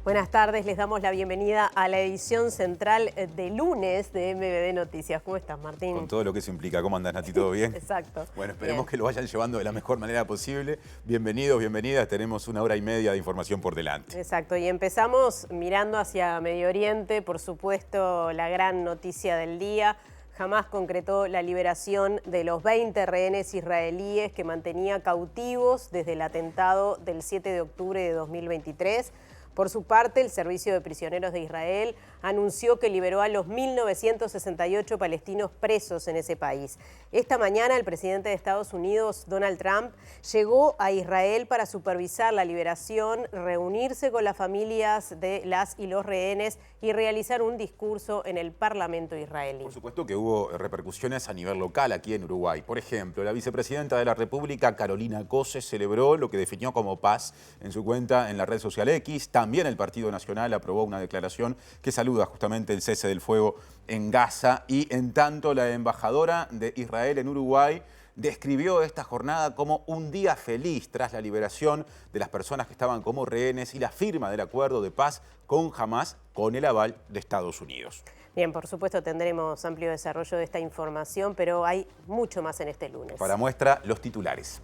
Buenas tardes, les damos la bienvenida a la edición central de lunes de MBD Noticias. ¿Cómo estás, Martín? Con todo lo que eso implica. ¿Cómo andás, Nati? ¿Todo bien? Exacto. Bueno, esperemos bien. que lo vayan llevando de la mejor manera posible. Bienvenidos, bienvenidas. Tenemos 1 hora y media de información por delante. Exacto, y empezamos mirando hacia Medio Oriente, por supuesto, la gran noticia del día. Hamás concretó la liberación de los 20 rehenes israelíes que mantenía cautivos desde el atentado del 7 de octubre de 2023. Por su parte, el Servicio de Prisioneros de Israel anunció que liberó a los 1.968 palestinos presos en ese país. Esta mañana, el presidente de Estados Unidos, Donald Trump, llegó a Israel para supervisar la liberación, reunirse con las familias de las y los rehenes y realizar un discurso en el Parlamento israelí. Por supuesto que hubo repercusiones a nivel local aquí en Uruguay. Por ejemplo, la vicepresidenta de la República, Carolina Cose, celebró lo que definió como paz en su cuenta en la red social X. También el Partido Nacional aprobó una declaración que saluda justamente el cese del fuego en Gaza. Y en tanto, la embajadora de Israel en Uruguay describió esta jornada como un día feliz tras la liberación de las personas que estaban como rehenes y la firma del acuerdo de paz con Hamás con el aval de Estados Unidos. Bien, por supuesto tendremos amplio desarrollo de esta información, pero hay mucho más en este lunes. Para muestra, los titulares.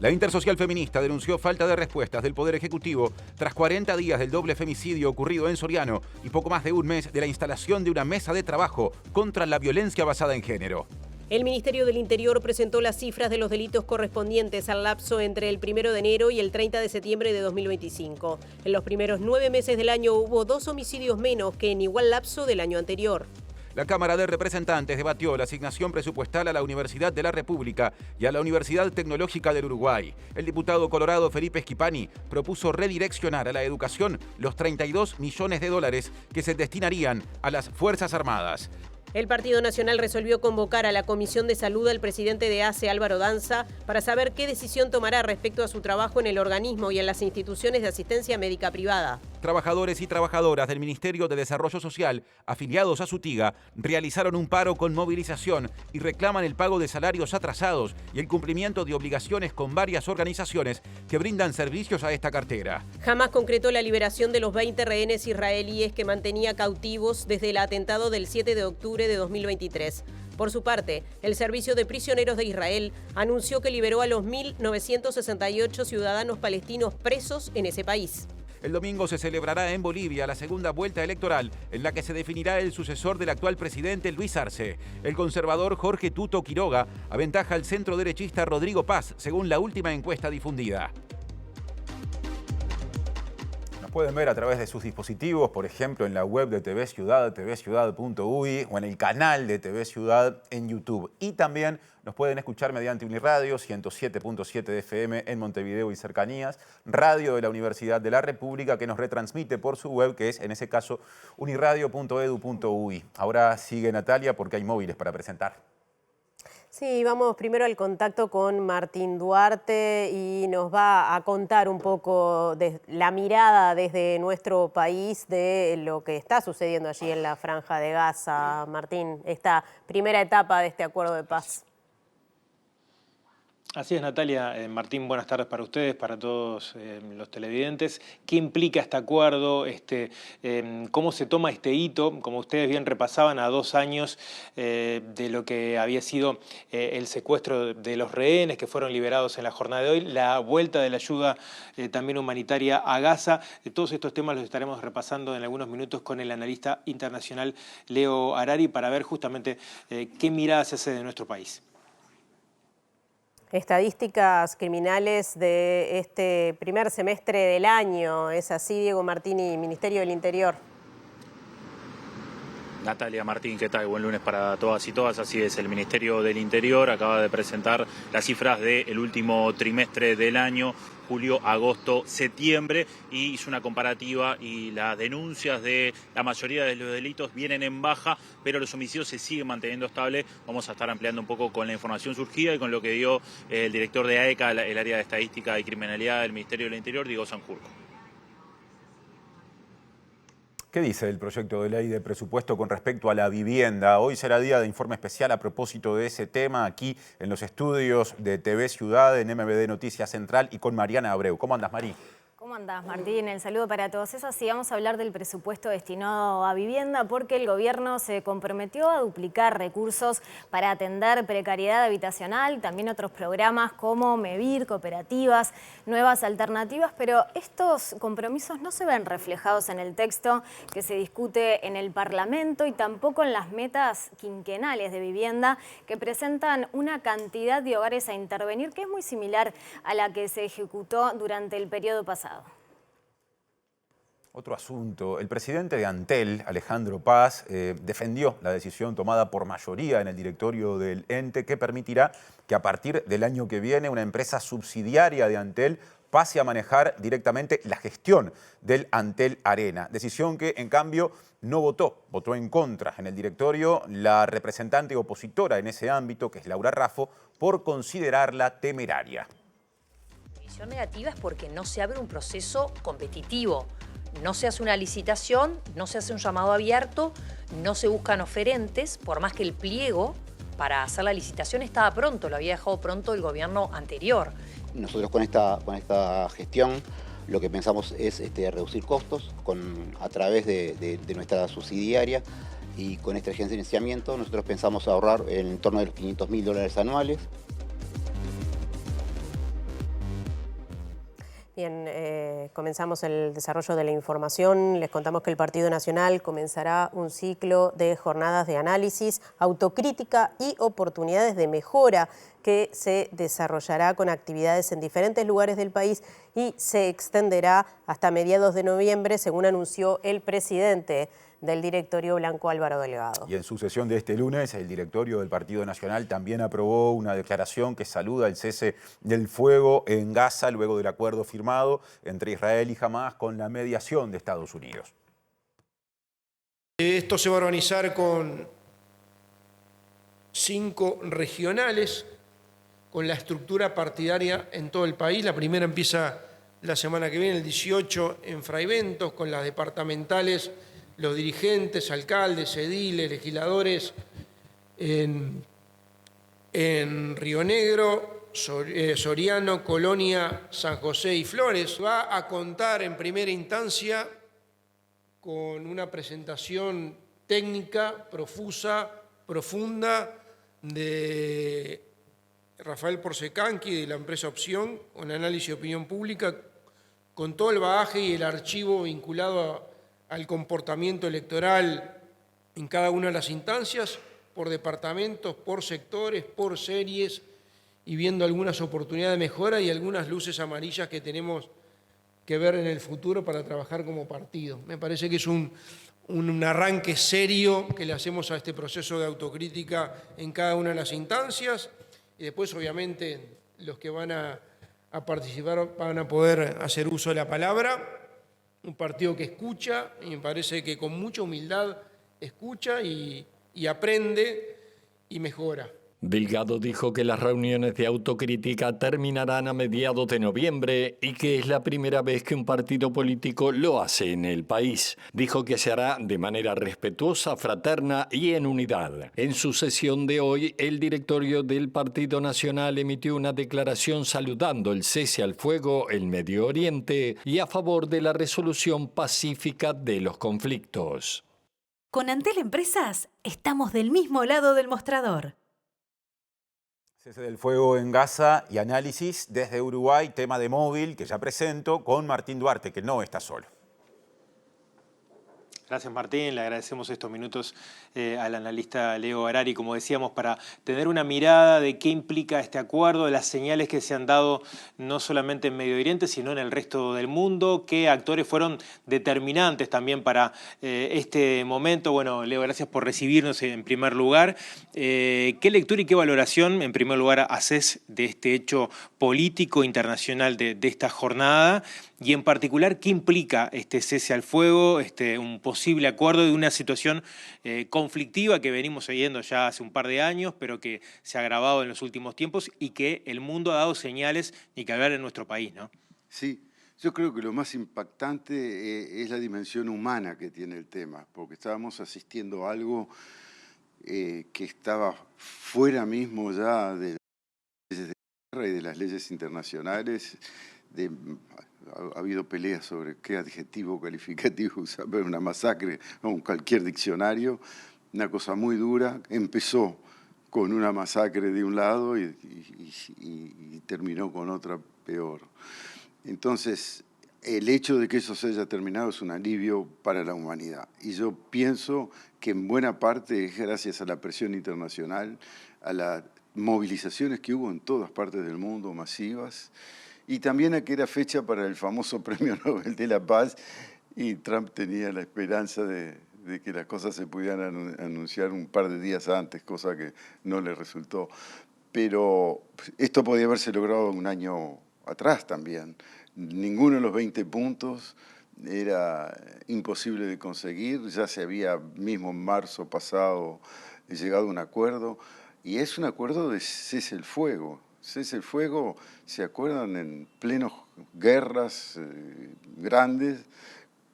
La Intersocial Feminista denunció falta de respuestas del Poder Ejecutivo tras 40 días del doble femicidio ocurrido en Soriano y poco más de un mes de la instalación de una mesa de trabajo contra la violencia basada en género. El Ministerio del Interior presentó las cifras de los delitos correspondientes al lapso entre el 1 de enero y el 30 de septiembre de 2025. En los primeros 9 meses del año hubo 2 homicidios menos que en igual lapso del año anterior. La Cámara de Representantes debatió la asignación presupuestal a la Universidad de la República y a la Universidad Tecnológica del Uruguay. El diputado colorado Felipe Schipani propuso redireccionar a la educación los 32 millones de dólares que se destinarían a las Fuerzas Armadas. El Partido Nacional resolvió convocar a la Comisión de Salud al presidente de ACE, Álvaro Danza, para saber qué decisión tomará respecto a su trabajo en el organismo y en las instituciones de asistencia médica privada. Trabajadores y trabajadoras del Ministerio de Desarrollo Social, afiliados a SUTIGA, realizaron un paro con movilización y reclaman el pago de salarios atrasados y el cumplimiento de obligaciones con varias organizaciones que brindan servicios a esta cartera. Hamás concretó la liberación de los 20 rehenes israelíes que mantenía cautivos desde el atentado del 7 de octubre de 2023. Por su parte, el Servicio de Prisioneros de Israel anunció que liberó a los 1.968 ciudadanos palestinos presos en ese país. El domingo se celebrará en Bolivia la segunda vuelta electoral en la que se definirá el sucesor del actual presidente Luis Arce. El conservador Jorge Tuto Quiroga aventaja al centroderechista Rodrigo Paz, según la última encuesta difundida. Nos pueden ver a través de sus dispositivos, por ejemplo, en la web de TV Ciudad, tvciudad.uy, o en el canal de TV Ciudad en YouTube. Y también nos pueden escuchar mediante Uniradio 107.7 de FM en Montevideo y cercanías, radio de la Universidad de la República que nos retransmite por su web, que es en ese caso uniradio.edu.uy. Ahora sigue Natalia porque hay móviles para presentar. Sí, vamos primero al contacto con Martín Duarte y nos va a contar un poco de la mirada desde nuestro país de lo que está sucediendo allí en la Franja de Gaza. Martín, esta primera etapa de este acuerdo de paz. Así es, Natalia. Martín, buenas tardes para ustedes, para todos los televidentes. ¿Qué implica este acuerdo? ¿Cómo se toma este hito? Como ustedes bien repasaban, a 2 años de lo que había sido el secuestro de los rehenes que fueron liberados en la jornada de hoy, la vuelta de la ayuda también humanitaria a Gaza. Todos estos temas los estaremos repasando en algunos minutos con el analista internacional Leo Harari para ver justamente qué mirada se hace de nuestro país. Estadísticas criminales de este primer semestre del año. ¿Es así, Diego Martini, Ministerio del Interior? Natalia, Martín, ¿qué tal? Buen lunes para todas y todas. Así es, el Ministerio del Interior acaba de presentar las cifras del último trimestre del año, julio, agosto, septiembre, y hizo una comparativa y las denuncias de la mayoría de los delitos vienen en baja, pero los homicidios se siguen manteniendo estable. Vamos a estar ampliando un poco con la información surgida y con lo que dio el director de AECA, el área de estadística y criminalidad del Ministerio del Interior, Diego Sanjurjo. ¿Qué dice el proyecto de ley de presupuesto con respecto a la vivienda? Hoy será día de informe especial a propósito de ese tema aquí en los estudios de TV Ciudad, en MBD Noticias Central y con Mariana Abreu. ¿Cómo andas, Mari? ¿Cómo andás, Martín? El saludo para todos. Es así, vamos a hablar del presupuesto destinado a vivienda porque el gobierno se comprometió a duplicar recursos para atender precariedad habitacional, también otros programas como MEVIR, cooperativas, nuevas alternativas, pero estos compromisos no se ven reflejados en el texto que se discute en el Parlamento y tampoco en las metas quinquenales de vivienda que presentan una cantidad de hogares a intervenir que es muy similar a la que se ejecutó durante el periodo pasado. Otro asunto. El presidente de Antel, Alejandro Paz, defendió la decisión tomada por mayoría en el directorio del ente que permitirá que a partir del año que viene una empresa subsidiaria de Antel pase a manejar directamente la gestión del Antel Arena. Decisión que, en cambio, no votó en contra en el directorio la representante opositora en ese ámbito, que es Laura Raffo, por considerarla temeraria. La decisión negativa es porque no se abre un proceso competitivo. No se hace una licitación, no se hace un llamado abierto, no se buscan oferentes, por más que el pliego para hacer la licitación estaba pronto, lo había dejado pronto el gobierno anterior. Nosotros con esta gestión lo que pensamos es reducir costos a través de nuestra subsidiaria y con este gerenciamiento nosotros pensamos ahorrar en torno de los $500.000 anuales. Bien, comenzamos el desarrollo de la información. Les contamos que el Partido Nacional comenzará un ciclo de jornadas de análisis, autocrítica y oportunidades de mejora que se desarrollará con actividades en diferentes lugares del país y se extenderá hasta mediados de noviembre, según anunció el presidente del directorio Blanco Álvaro Delgado. Y en su sesión de este lunes, el directorio del Partido Nacional también aprobó una declaración que saluda el cese del fuego en Gaza luego del acuerdo firmado entre Israel y Hamás con la mediación de Estados Unidos. Esto se va a organizar con 5 regionales, con la estructura partidaria en todo el país. La primera empieza la semana que viene, el 18, en Fraiventos, con las departamentales, los dirigentes, alcaldes, ediles, legisladores en Río Negro, Soriano, Colonia, San José y Flores. Va a contar en primera instancia con una presentación técnica, profusa, profunda de Rafael Porcecanqui de la empresa Opción, con análisis de opinión pública, con todo el bagaje y el archivo vinculado al comportamiento electoral en cada una de las instancias, por departamentos, por sectores, por series, y viendo algunas oportunidades de mejora y algunas luces amarillas que tenemos que ver en el futuro para trabajar como partido. Me parece que es un arranque serio que le hacemos a este proceso de autocrítica en cada una de las instancias, y después obviamente los que van a participar van a poder hacer uso de la palabra. Un partido que escucha, y me parece que con mucha humildad escucha y aprende y mejora. Delgado dijo que las reuniones de autocrítica terminarán a mediados de noviembre y que es la primera vez que un partido político lo hace en el país. Dijo que se hará de manera respetuosa, fraterna y en unidad. En su sesión de hoy, el directorio del Partido Nacional emitió una declaración saludando el cese al fuego en Medio Oriente y a favor de la resolución pacífica de los conflictos. Con Antel Empresas estamos del mismo lado del mostrador. Cese del fuego en Gaza y análisis desde Uruguay, tema de móvil que ya presento con Martín Duarte, que no está solo. Gracias, Martín. Le agradecemos estos minutos al analista Leo Harari, como decíamos, para tener una mirada de qué implica este acuerdo, de las señales que se han dado no solamente en Medio Oriente, sino en el resto del mundo, qué actores fueron determinantes también para este momento. Bueno, Leo, gracias por recibirnos en primer lugar. ¿Qué lectura y qué valoración, en primer lugar, haces de este hecho político internacional de esta jornada? Y en particular, ¿qué implica este cese al fuego, un posible acuerdo de una situación conflictiva que venimos siguiendo ya hace un par de años, pero que se ha agravado en los últimos tiempos y que el mundo ha dado señales, ni que hablar en nuestro país, ¿no? Sí, Yo creo que lo más impactante es la dimensión humana que tiene el tema, porque estábamos asistiendo a algo que estaba fuera mismo ya de las leyes de guerra y de las leyes internacionales. Ha habido peleas sobre qué adjetivo calificativo usar, una masacre o cualquier diccionario, una cosa muy dura. Empezó con una masacre de un lado y terminó con otra peor. Entonces, el hecho de que eso se haya terminado es un alivio para la humanidad. Y yo pienso que en buena parte es gracias a la presión internacional, a las movilizaciones que hubo en todas partes del mundo, masivas, y también a que era fecha para el famoso Premio Nobel de la Paz, y Trump tenía la esperanza de que las cosas se pudieran anunciar un par de días antes, cosa que no le resultó. Pero esto podía haberse logrado un año atrás también. Ninguno de los 20 puntos era imposible de conseguir, ya se había mismo en marzo pasado llegado a un acuerdo, y es un acuerdo de cese el fuego. Cese el fuego, ¿se acuerdan? En plenas guerras grandes,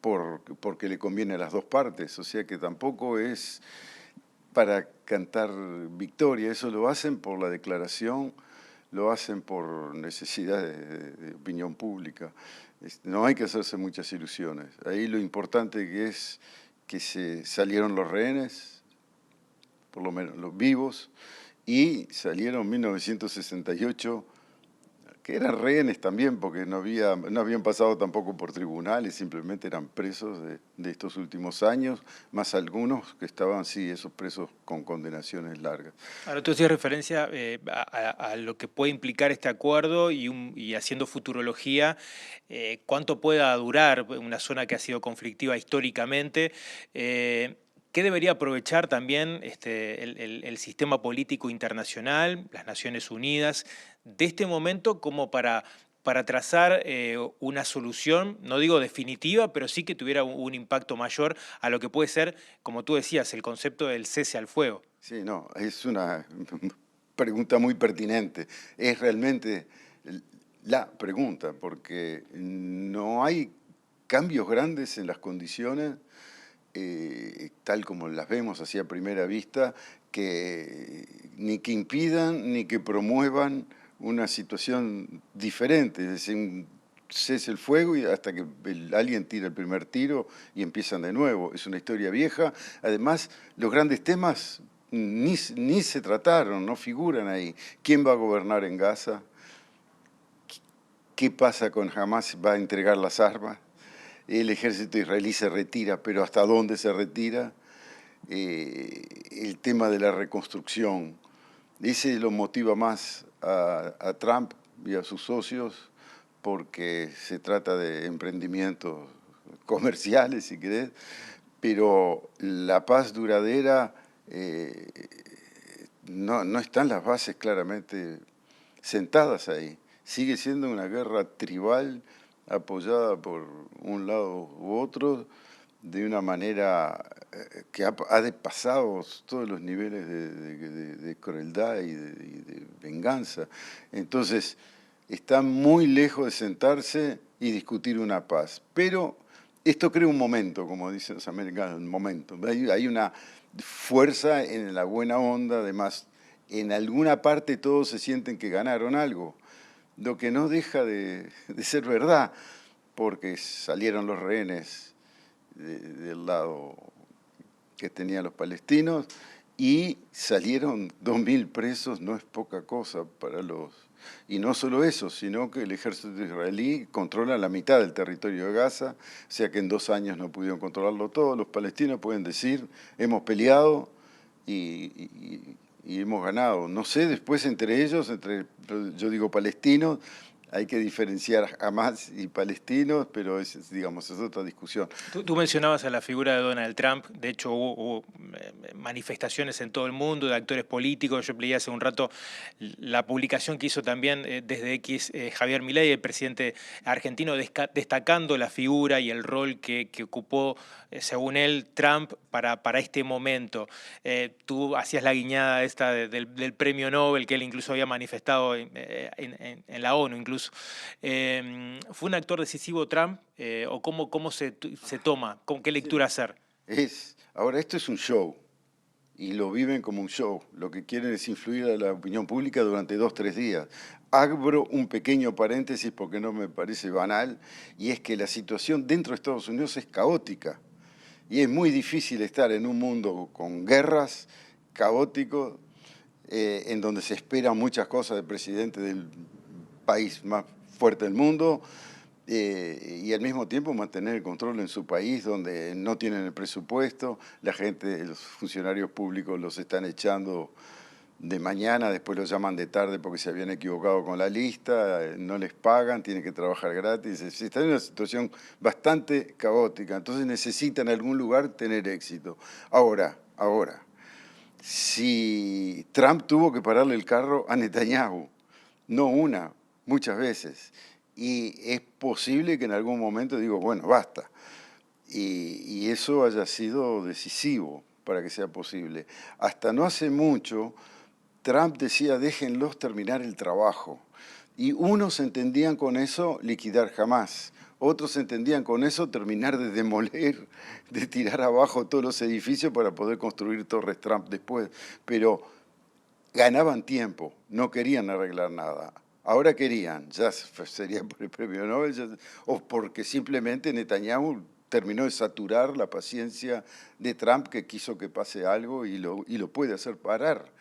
porque le conviene a las dos partes, o sea que tampoco es para cantar victoria, eso lo hacen por la declaración, lo hacen por necesidad de opinión pública. No hay que hacerse muchas ilusiones. Ahí lo importante que es que se salieron los rehenes, por lo menos los vivos, y salieron en 1968, que eran rehenes también, porque no habían pasado tampoco por tribunales, simplemente eran presos de estos últimos años, más algunos que estaban, sí, esos presos con condenaciones largas. Ahora tú hacías referencia a lo que puede implicar este acuerdo y haciendo futurología, cuánto pueda durar una zona que ha sido conflictiva históricamente. ¿Qué debería aprovechar también el sistema político internacional, las Naciones Unidas, de este momento como para trazar una solución, no digo definitiva, pero sí que tuviera un impacto mayor a lo que puede ser, como tú decías, el concepto del cese al fuego? Sí, no, es una pregunta muy pertinente. Es realmente la pregunta, porque no hay cambios grandes en las condiciones, tal como las vemos así a primera vista, ni que impidan ni que promuevan una situación diferente, es decir, un cese el fuego y hasta que alguien tira el primer tiro y empiezan de nuevo. Es una historia vieja. Además, los grandes temas ni se trataron, no figuran ahí. ¿Quién va a gobernar en Gaza? ¿Qué pasa con Hamas? ¿Va a entregar las armas? El ejército israelí se retira, pero ¿hasta dónde se retira? El tema de la reconstrucción, ese lo motiva más a Trump y a sus socios, porque se trata de emprendimientos comerciales, si querés, pero la paz duradera, no están las bases claramente sentadas ahí. Sigue siendo una guerra tribal apoyada por un lado u otro, de una manera que ha despasado todos los niveles de crueldad y de venganza. Entonces, está muy lejos de sentarse y discutir una paz. Pero esto crea un momento, como dicen los americanos, un momento. Hay una fuerza en la buena onda, además, en alguna parte todos se sienten que ganaron algo, lo que no deja de ser verdad, porque salieron los rehenes del lado que tenían los palestinos y salieron 2.000 presos, no es poca cosa para los... Y no solo eso, sino que el ejército israelí controla la mitad del territorio de Gaza, o sea que en 2 años no pudieron controlarlo todo. Los palestinos pueden decir, hemos peleado y hemos ganado. No sé, después entre ellos, yo digo palestinos, hay que diferenciar Hamas y palestinos, pero es otra discusión. Tú mencionabas a la figura de Donald Trump. De hecho, hubo manifestaciones en todo el mundo de actores políticos. Yo leí hace un rato la publicación que hizo también desde X Javier Milei, el presidente argentino, destacando la figura y el rol que ocupó, según él, Trump para este momento. Tú hacías la guiñada esta del premio Nobel que él incluso había manifestado en la ONU, incluso discurso. ¿Fue un actor decisivo Trump o cómo se toma? ¿Con qué lectura hacer? Ahora, esto es un show y lo viven como un show. Lo que quieren es influir a la opinión pública durante 2 o 3 días. Abro un pequeño paréntesis porque no me parece banal, y es que la situación dentro de Estados Unidos es caótica. Y es muy difícil estar en un mundo con guerras, caótico, en donde se esperan muchas cosas del presidente del país más fuerte del mundo, y al mismo tiempo mantener el control en su país donde no tienen el presupuesto, la gente, los funcionarios públicos los están echando de mañana, después los llaman de tarde porque se habían equivocado con la lista, no les pagan, tienen que trabajar gratis, están en una situación bastante caótica, entonces necesitan en algún lugar tener éxito. Ahora, si Trump tuvo que pararle el carro a Netanyahu, no una, muchas veces, y es posible que en algún momento digo, bueno, basta, y eso haya sido decisivo para que sea posible. Hasta no hace mucho, Trump decía, déjenlos terminar el trabajo, y unos entendían con eso liquidar Hamás, otros entendían con eso terminar de demoler, de tirar abajo todos los edificios para poder construir Torres Trump después, pero ganaban tiempo, no querían arreglar nada. Ahora querían, ya sería por el premio Nobel, o porque simplemente Netanyahu terminó de saturar la paciencia de Trump, que quiso que pase algo y lo puede hacer parar.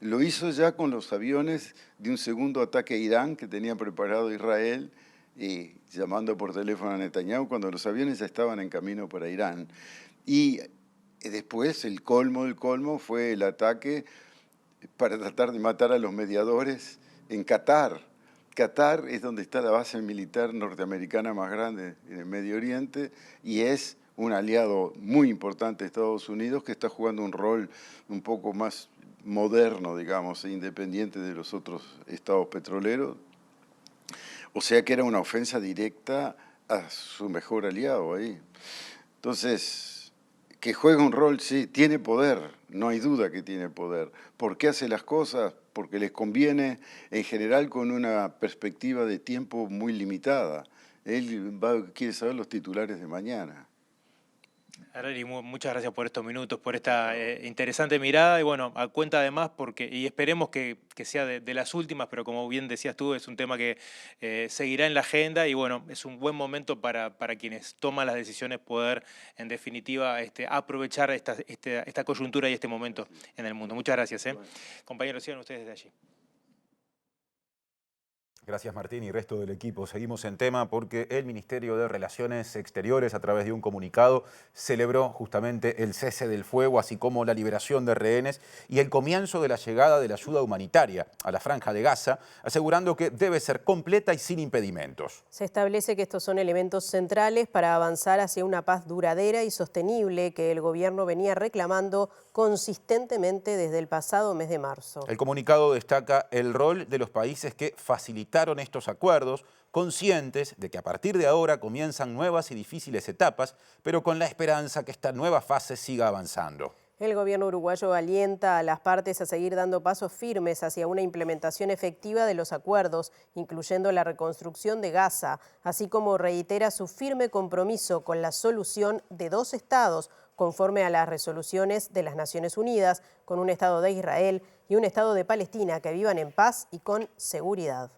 Lo hizo ya con los aviones de un segundo ataque a Irán que tenía preparado Israel, y llamando por teléfono a Netanyahu cuando los aviones ya estaban en camino para Irán. Y después el colmo del colmo fue el ataque para tratar de matar a los mediadores en Qatar. Qatar es donde está la base militar norteamericana más grande en el Medio Oriente y es un aliado muy importante de Estados Unidos que está jugando un rol un poco más moderno, digamos, e independiente de los otros estados petroleros. O sea que era una ofensa directa a su mejor aliado ahí. Entonces, que juega un rol, sí, tiene poder, no hay duda que tiene poder. ¿Por qué hace las cosas? Porque les conviene, en general, con una perspectiva de tiempo muy limitada. Él quiere saber los titulares de mañana. Harari, muchas gracias por estos minutos, por esta interesante mirada y bueno, a cuenta además, y esperemos que sea de las últimas, pero como bien decías tú, es un tema que seguirá en la agenda y bueno, es un buen momento para quienes toman las decisiones poder, en definitiva, aprovechar esta coyuntura y este momento en el mundo. Muchas gracias. Bueno. Compañeros, sigan ustedes desde allí. Gracias Martín y resto del equipo. Seguimos en tema porque el Ministerio de Relaciones Exteriores, a través de un comunicado, celebró justamente el cese del fuego, así como la liberación de rehenes y el comienzo de la llegada de la ayuda humanitaria a la Franja de Gaza, asegurando que debe ser completa y sin impedimentos. Se establece que estos son elementos centrales para avanzar hacia una paz duradera y sostenible que el gobierno venía reclamando consistentemente desde el pasado mes de marzo. El comunicado destaca el rol de los países que facilitaron estos acuerdos, conscientes de que a partir de ahora comienzan nuevas y difíciles etapas, pero con la esperanza que esta nueva fase siga avanzando. El gobierno uruguayo alienta a las partes a seguir dando pasos firmes hacia una implementación efectiva de los acuerdos, incluyendo la reconstrucción de Gaza, así como reitera su firme compromiso con la solución de 2 estados, conforme a las resoluciones de las Naciones Unidas, con un Estado de Israel y un Estado de Palestina que vivan en paz y con seguridad.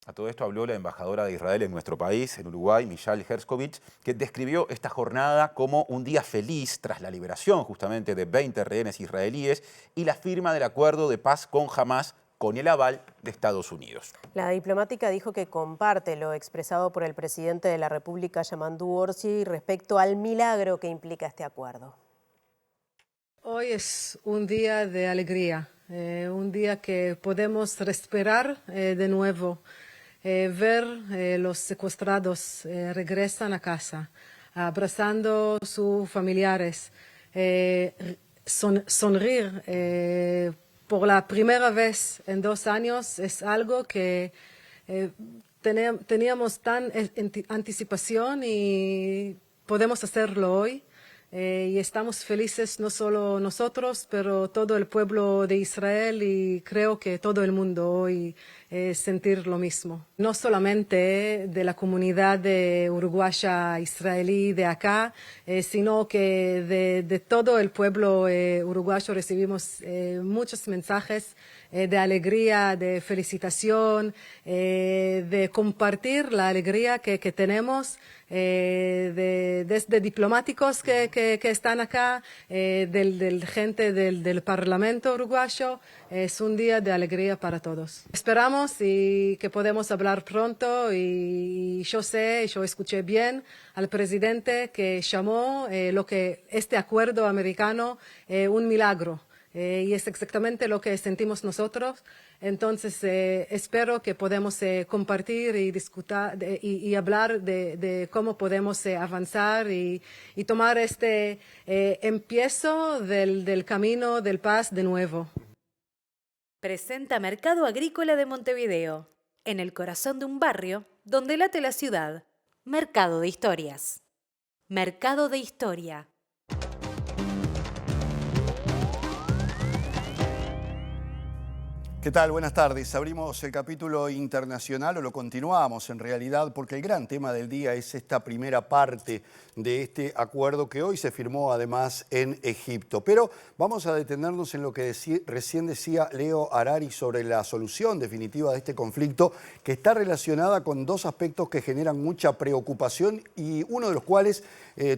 A todo esto habló la embajadora de Israel en nuestro país, en Uruguay, Michal Herskovich, que describió esta jornada como un día feliz tras la liberación justamente de 20 rehenes israelíes y la firma del acuerdo de paz con Hamás con el aval de Estados Unidos. La diplomática dijo que comparte lo expresado por el presidente de la República, Yamandu Orsi, respecto al milagro que implica este acuerdo. Hoy es un día de alegría, un día que podemos respirar de nuevo. Ver los secuestrados regresan a casa, abrazando a sus familiares, sonreír por la primera vez en 2 años es algo que teníamos tan anticipación y podemos hacerlo hoy. y estamos felices no solo nosotros, pero todo el pueblo de Israel y creo que todo el mundo hoy sentir lo mismo. No solamente de la comunidad uruguaya israelí de acá, sino que de todo el pueblo uruguayo recibimos muchos mensajes de alegría, de felicitación, de compartir la alegría que tenemos, desde diplomáticos que están acá, del gente del Parlamento uruguayo. Es un día de alegría para todos. Esperamos y que podemos hablar pronto y yo escuché bien al presidente que llamó lo que este acuerdo americano un milagro. Y es exactamente lo que sentimos nosotros. Entonces, espero que podamos compartir y discutir y hablar de cómo podemos avanzar y tomar este empiezo del camino del paz de nuevo. Presenta Mercado Agrícola de Montevideo, en el corazón de un barrio donde late la ciudad. Mercado de Historias. Mercado de Historia. ¿Qué tal? Buenas tardes. Abrimos el capítulo internacional, o lo continuamos en realidad, porque el gran tema del día es esta primera parte de este acuerdo que hoy se firmó además en Egipto. Pero vamos a detenernos en lo que recién decía Leo Harari sobre la solución definitiva de este conflicto, que está relacionada con dos aspectos que generan mucha preocupación y uno de los cuales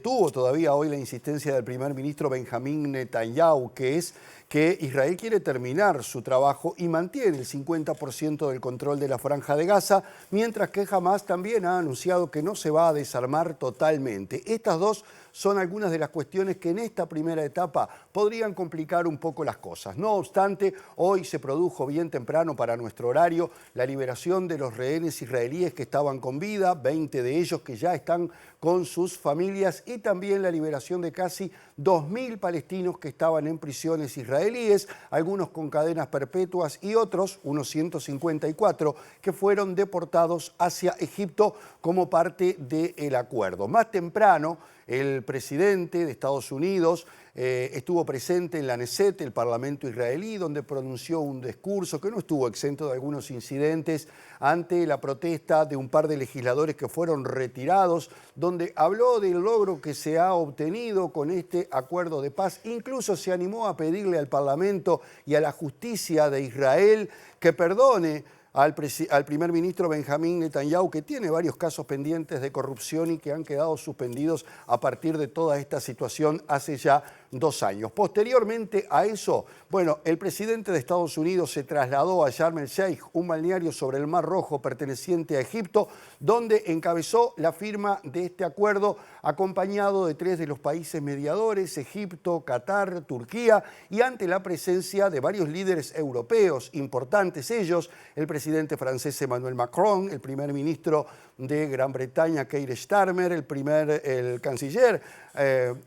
tuvo todavía hoy la insistencia del primer ministro Benjamín Netanyahu, que es que Israel quiere terminar su trabajo y mantiene el 50% del control de la Franja de Gaza, mientras que Hamás también ha anunciado que no se va a desarmar totalmente. Estas dos son algunas de las cuestiones que en esta primera etapa podrían complicar un poco las cosas. No obstante, hoy se produjo bien temprano para nuestro horario la liberación de los rehenes israelíes que estaban con vida, 20 de ellos que ya están con sus familias, y también la liberación de casi 2.000 palestinos que estaban en prisiones israelíes, algunos con cadenas perpetuas y otros, unos 154, que fueron deportados hacia Egipto como parte del acuerdo. Más temprano, el presidente de Estados Unidos estuvo presente en la Knesset, el Parlamento israelí, donde pronunció un discurso que no estuvo exento de algunos incidentes ante la protesta de un par de legisladores que fueron retirados, donde habló del logro que se ha obtenido con este acuerdo de paz. Incluso se animó a pedirle al Parlamento y a la justicia de Israel que perdone al primer ministro Benjamín Netanyahu, que tiene varios casos pendientes de corrupción y que han quedado suspendidos a partir de toda esta situación hace ya 2 años. Posteriormente a eso, bueno, el presidente de Estados Unidos se trasladó a Sharm el Sheikh, un balneario sobre el Mar Rojo perteneciente a Egipto, donde encabezó la firma de este acuerdo, acompañado de 3 de los países mediadores, Egipto, Qatar, Turquía, y ante la presencia de varios líderes europeos, importantes ellos, el presidente francés Emmanuel Macron, el primer ministro de Gran Bretaña Keir Starmer, el canciller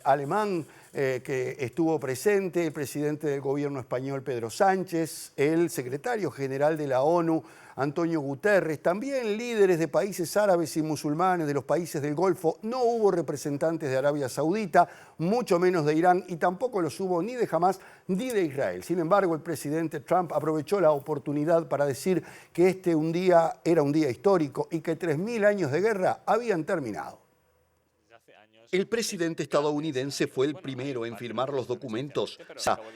alemán que estuvo presente, el presidente del gobierno español Pedro Sánchez, el secretario general de la ONU Antonio Guterres, también líderes de países árabes y musulmanes de los países del Golfo. No hubo representantes de Arabia Saudita, mucho menos de Irán, y tampoco los hubo ni de Hamás ni de Israel. Sin embargo, el presidente Trump aprovechó la oportunidad para decir que este era un día histórico y que 3.000 años de guerra habían terminado. El presidente estadounidense fue el primero en firmar los documentos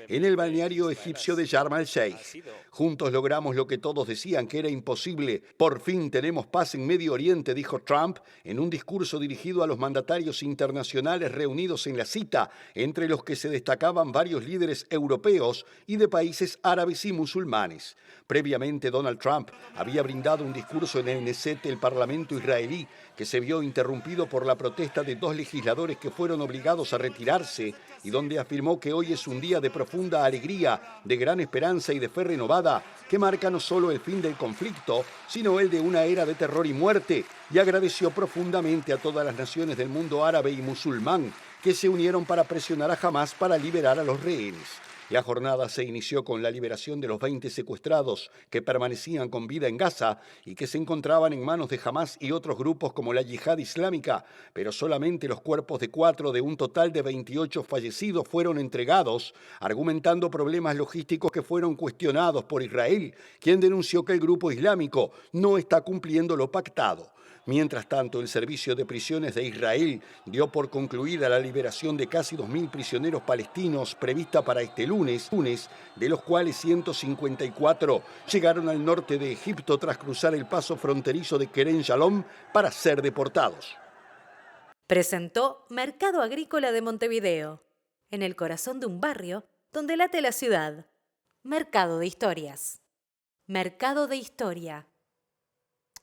en el balneario egipcio de Sharm el Sheikh. Juntos logramos lo que todos decían que era imposible. Por fin tenemos paz en Medio Oriente, dijo Trump en un discurso dirigido a los mandatarios internacionales reunidos en la cita, entre los que se destacaban varios líderes europeos y de países árabes y musulmanes. Previamente, Donald Trump había brindado un discurso en el Knesset, el Parlamento israelí, que se vio interrumpido por la protesta de 2 legisladores que fueron obligados a retirarse, y donde afirmó que hoy es un día de profunda alegría, de gran esperanza y de fe renovada, que marca no solo el fin del conflicto, sino el de una era de terror y muerte, y agradeció profundamente a todas las naciones del mundo árabe y musulmán que se unieron para presionar a Hamás para liberar a los rehenes. La jornada se inició con la liberación de los 20 secuestrados que permanecían con vida en Gaza y que se encontraban en manos de Hamás y otros grupos como la Yihad Islámica, pero solamente los cuerpos de 4 de un total de 28 fallecidos fueron entregados, argumentando problemas logísticos que fueron cuestionados por Israel, quien denunció que el grupo islámico no está cumpliendo lo pactado. Mientras tanto, el Servicio de Prisiones de Israel dio por concluida la liberación de casi 2.000 prisioneros palestinos prevista para este lunes, de los cuales 154 llegaron al norte de Egipto tras cruzar el paso fronterizo de Kerem Shalom para ser deportados. Presentó Mercado Agrícola de Montevideo, en el corazón de un barrio donde late la ciudad. Mercado de Historias. Mercado de Historia.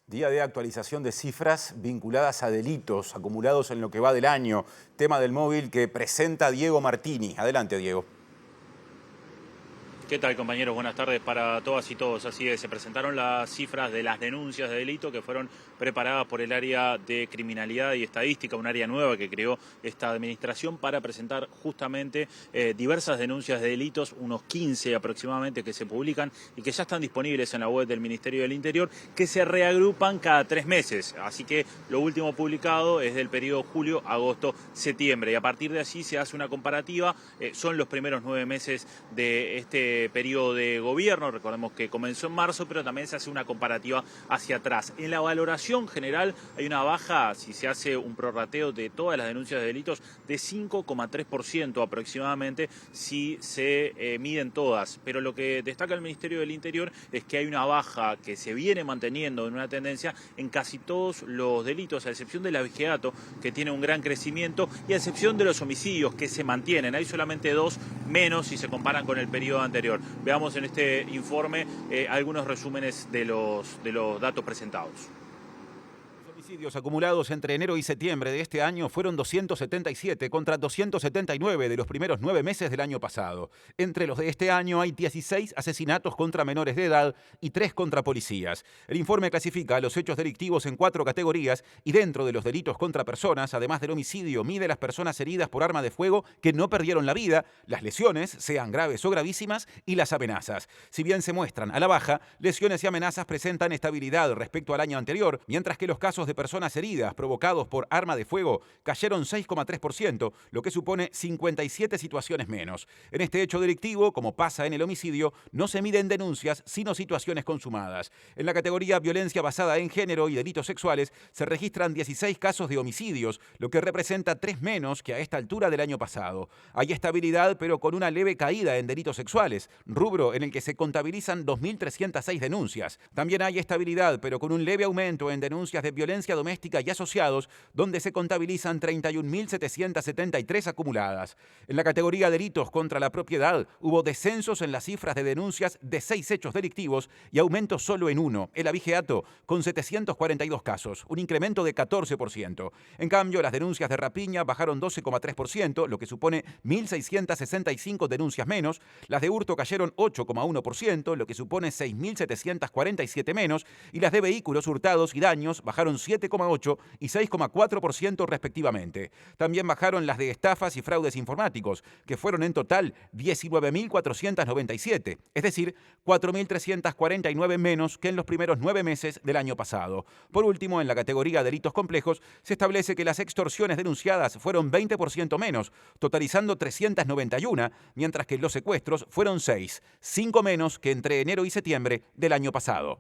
Día de actualización de cifras vinculadas a delitos acumulados en lo que va del año. Tema del móvil que presenta Diego Martini. Adelante, Diego. ¿Qué tal, compañeros? Buenas tardes para todas y todos. Así es, se presentaron las cifras de las denuncias de delito que fueron preparadas por el área de criminalidad y estadística, un área nueva que creó esta administración para presentar justamente diversas denuncias de delitos, unos 15 aproximadamente que se publican y que ya están disponibles en la web del Ministerio del Interior, que se reagrupan cada 3 meses. Así que lo último publicado es del periodo julio, agosto, septiembre. Y a partir de allí se hace una comparativa. Son los primeros 9 meses de este periodo de gobierno, recordemos que comenzó en marzo, pero también se hace una comparativa hacia atrás. En la valoración general hay una baja, si se hace un prorrateo de todas las denuncias de delitos, de 5,3% aproximadamente, si se miden todas. Pero lo que destaca el Ministerio del Interior es que hay una baja que se viene manteniendo en una tendencia en casi todos los delitos, a excepción del abigeato, que tiene un gran crecimiento, y a excepción de los homicidios, que se mantienen. Hay solamente 2 menos si se comparan con el periodo anterior. Veamos en este informe algunos resúmenes de los datos presentados. Los homicidios acumulados entre enero y septiembre de este año fueron 277 contra 279 de los primeros 9 meses del año pasado. Entre los de este año hay 16 asesinatos contra menores de edad y 3 contra policías. El informe clasifica los hechos delictivos en 4 categorías y dentro de los delitos contra personas, además del homicidio, mide las personas heridas por arma de fuego que no perdieron la vida, las lesiones, sean graves o gravísimas, y las amenazas. Si bien se muestran a la baja, lesiones y amenazas presentan estabilidad respecto al año anterior, mientras que los casos de personas heridas provocados por arma de fuego cayeron 6,3%, lo que supone 57 situaciones menos. En este hecho delictivo, como pasa en el homicidio, no se miden denuncias, sino situaciones consumadas. En la categoría violencia basada en género y delitos sexuales se registran 16 casos de homicidios, lo que representa 3 menos que a esta altura del año pasado. Hay estabilidad, pero con una leve caída en delitos sexuales, rubro en el que se contabilizan 2.306 denuncias. También hay estabilidad, pero con un leve aumento en denuncias de violencia doméstica y asociados, donde se contabilizan 31.773 acumuladas. En la categoría delitos contra la propiedad hubo descensos en las cifras de denuncias de 6 hechos delictivos y aumentos solo en 1, el abigeato, con 742 casos, un incremento de 14%. En cambio, las denuncias de rapiña bajaron 12,3%, lo que supone 1.665 denuncias menos. Las de hurto cayeron 8,1%, lo que supone 6.747 menos, y las de vehículos hurtados y daños bajaron 7,8% y 6,4% respectivamente. También bajaron las de estafas y fraudes informáticos, que fueron en total 19.497, es decir, 4.349 menos que en los primeros 9 meses del año pasado. Por último, en la categoría delitos complejos, se establece que las extorsiones denunciadas fueron 20% menos, totalizando 391, mientras que los secuestros fueron 6, 5 menos que entre enero y septiembre del año pasado.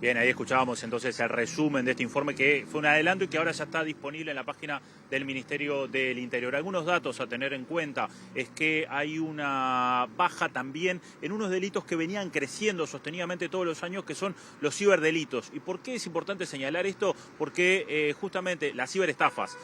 Bien, ahí escuchábamos entonces el resumen de este informe que fue un adelanto y que ahora ya está disponible en la página del Ministerio del Interior. Algunos datos a tener en cuenta es que hay una baja también en unos delitos que venían creciendo sostenidamente todos los años, que son los ciberdelitos. ¿Y por qué es importante señalar esto? Porque justamente las ciberestafas,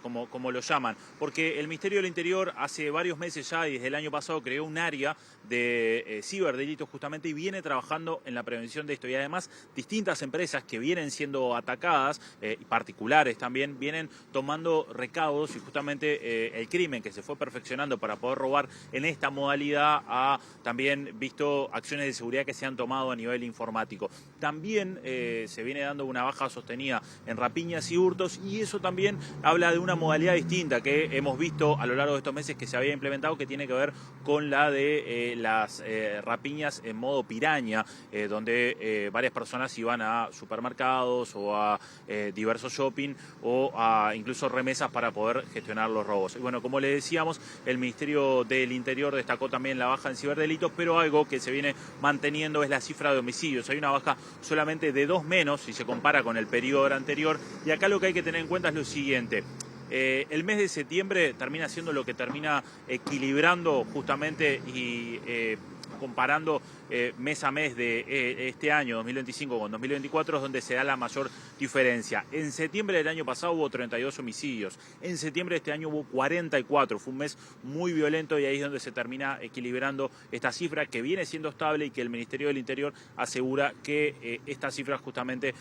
como lo llaman, porque el Ministerio del Interior hace varios meses ya y desde el año pasado creó un área de ciberdelitos justamente y viene trabajando en la prevención de esto y además distintas empresas que vienen siendo atacadas, particulares también, vienen tomando recaudos, y justamente el crimen que se fue perfeccionando para poder robar en esta modalidad ha también visto acciones de seguridad que se han tomado a nivel informático. También se viene dando una baja sostenida en rapiñas y hurtos, y eso también habla de una modalidad distinta que hemos visto a lo largo de estos meses que se había implementado, que tiene que ver con la de las rapiñas en modo piraña, donde varias personas iban a supermercados o a diversos shopping o a incluso remesas para poder gestionar los robos. Y bueno, como le decíamos, el Ministerio del Interior destacó también la baja en ciberdelitos, pero algo que se viene manteniendo es la cifra de homicidios. Hay una baja solamente de 2 menos si se compara con el periodo anterior, y acá lo que hay que tener en cuenta es lo siguiente. El mes de septiembre termina siendo lo que termina equilibrando justamente y comparando mes a mes de este año 2025 con 2024, es donde se da la mayor diferencia. En septiembre del año pasado hubo 32 homicidios, en septiembre de este año hubo 44, fue un mes muy violento, y ahí es donde se termina equilibrando esta cifra, que viene siendo estable y que el Ministerio del Interior asegura que esta cifra justamente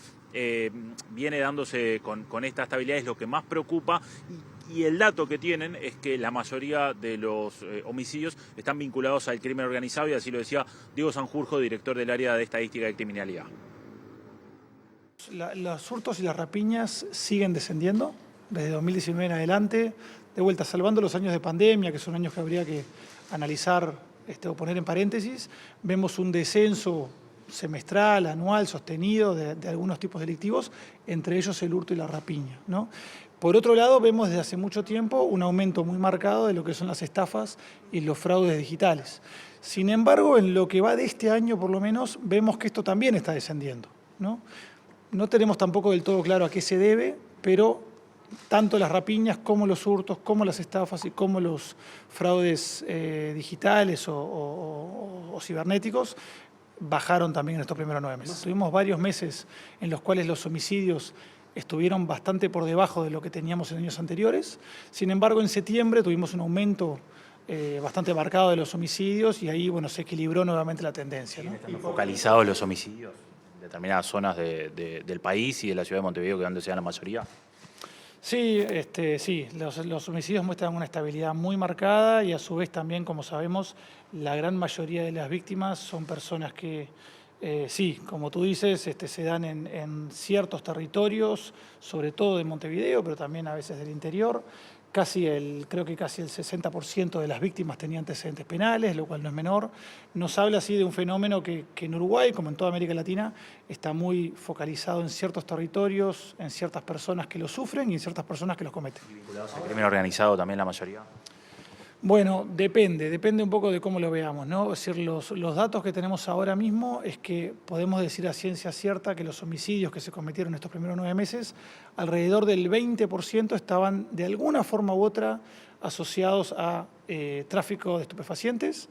viene dándose con esta estabilidad, es lo que más preocupa. Y el dato que tienen es que la mayoría de los homicidios están vinculados al crimen organizado, y así lo decía Diego Sanjurjo, director del área de estadística de criminalidad. Los hurtos y las rapiñas siguen descendiendo desde 2019 en adelante, de vuelta, salvando los años de pandemia, que son años que habría que analizar o poner en paréntesis. Vemos un descenso semestral, anual, sostenido de algunos tipos delictivos, entre ellos el hurto y la rapiña, ¿no? Por otro lado, vemos desde hace mucho tiempo un aumento muy marcado de lo que son las estafas y los fraudes digitales. Sin embargo, en lo que va de este año, por lo menos, vemos que esto también está descendiendo, ¿no? No tenemos tampoco del todo claro a qué se debe, pero tanto las rapiñas como los hurtos, como las estafas y como los fraudes digitales o cibernéticos bajaron también en estos primeros 9 meses. Tuvimos varios meses en los cuales los homicidios estuvieron bastante por debajo de lo que teníamos en años anteriores. Sin embargo, en septiembre tuvimos un aumento bastante marcado de los homicidios, y ahí se equilibró nuevamente la tendencia, ¿no? ¿Están focalizados los homicidios en determinadas zonas del país y de la ciudad de Montevideo, que es donde se da la mayoría? Sí, sí, los homicidios muestran una estabilidad muy marcada, y a su vez también, como sabemos, la gran mayoría de las víctimas son personas que sí, como tú dices, se dan en ciertos territorios, sobre todo de Montevideo, pero también a veces del interior. Creo que casi el 60% de las víctimas tenían antecedentes penales, lo cual no es menor. Nos habla así de un fenómeno que en Uruguay, como en toda América Latina, está muy focalizado en ciertos territorios, en ciertas personas que lo sufren y en ciertas personas que los cometen. ¿Y vinculados al crimen organizado también la mayoría? Bueno, depende un poco de cómo lo veamos, ¿no? Es decir, los datos que tenemos ahora mismo es que podemos decir a ciencia cierta que los homicidios que se cometieron estos primeros 9 meses, alrededor del 20% estaban de alguna forma u otra asociados a tráfico de estupefacientes,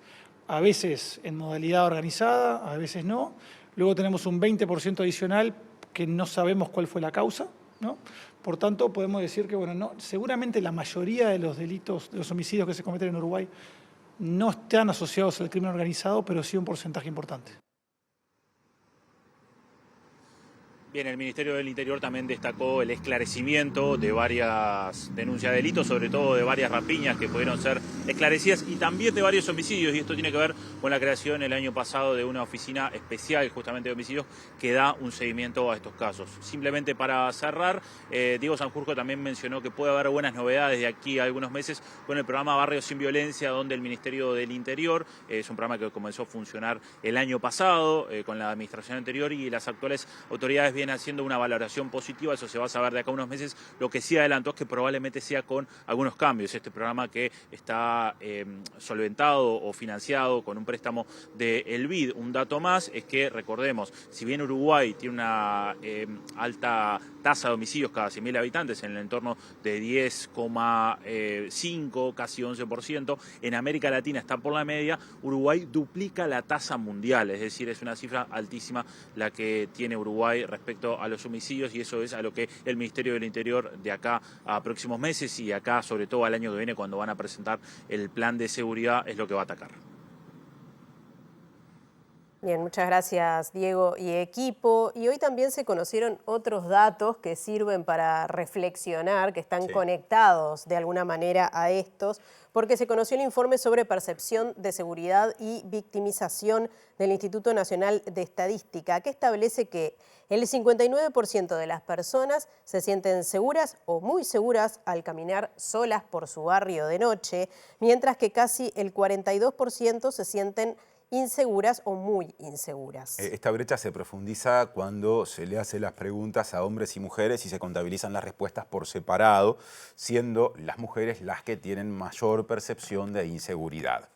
a veces en modalidad organizada, a veces no. Luego tenemos un 20% adicional que no sabemos cuál fue la causa, ¿no? Por tanto, podemos decir que seguramente la mayoría de los delitos, de los homicidios que se cometen en Uruguay, no están asociados al crimen organizado, pero sí un porcentaje importante. Bien, el Ministerio del Interior también destacó el esclarecimiento de varias denuncias de delitos, sobre todo de varias rapiñas que pudieron ser esclarecidas, y también de varios homicidios, y esto tiene que ver con la creación el año pasado de una oficina especial justamente de homicidios que da un seguimiento a estos casos. Simplemente para cerrar, Diego Sanjurjo también mencionó que puede haber buenas novedades de aquí a algunos meses con el programa Barrios sin Violencia, donde el Ministerio del Interior, es un programa que comenzó a funcionar el año pasado con la administración anterior, y las actuales autoridades viene haciendo una valoración positiva, eso se va a saber de acá a unos meses. Lo que sí adelantó es que probablemente sea con algunos cambios. Este programa que está solventado o financiado con un préstamo del BID. Un dato más es que, recordemos, si bien Uruguay tiene una alta tasa de homicidios cada 100.000 habitantes, en el entorno de 10,5, casi 11%, en América Latina está por la media, Uruguay duplica la tasa mundial, es decir, es una cifra altísima la que tiene Uruguay respecto a los homicidios, y eso es a lo que el Ministerio del Interior de acá a próximos meses y acá sobre todo al año que viene, cuando van a presentar el plan de seguridad, es lo que va a atacar. Bien, muchas gracias Diego y equipo. Y hoy también se conocieron otros datos que sirven para reflexionar, que están conectados de alguna manera a estos, porque se conoció el informe sobre percepción de seguridad y victimización del Instituto Nacional de Estadística, que establece que el 59% de las personas se sienten seguras o muy seguras al caminar solas por su barrio de noche, mientras que casi el 42% se sienten inseguras o muy inseguras. Esta brecha se profundiza cuando se le hace las preguntas a hombres y mujeres y se contabilizan las respuestas por separado, siendo las mujeres las que tienen mayor percepción de inseguridad.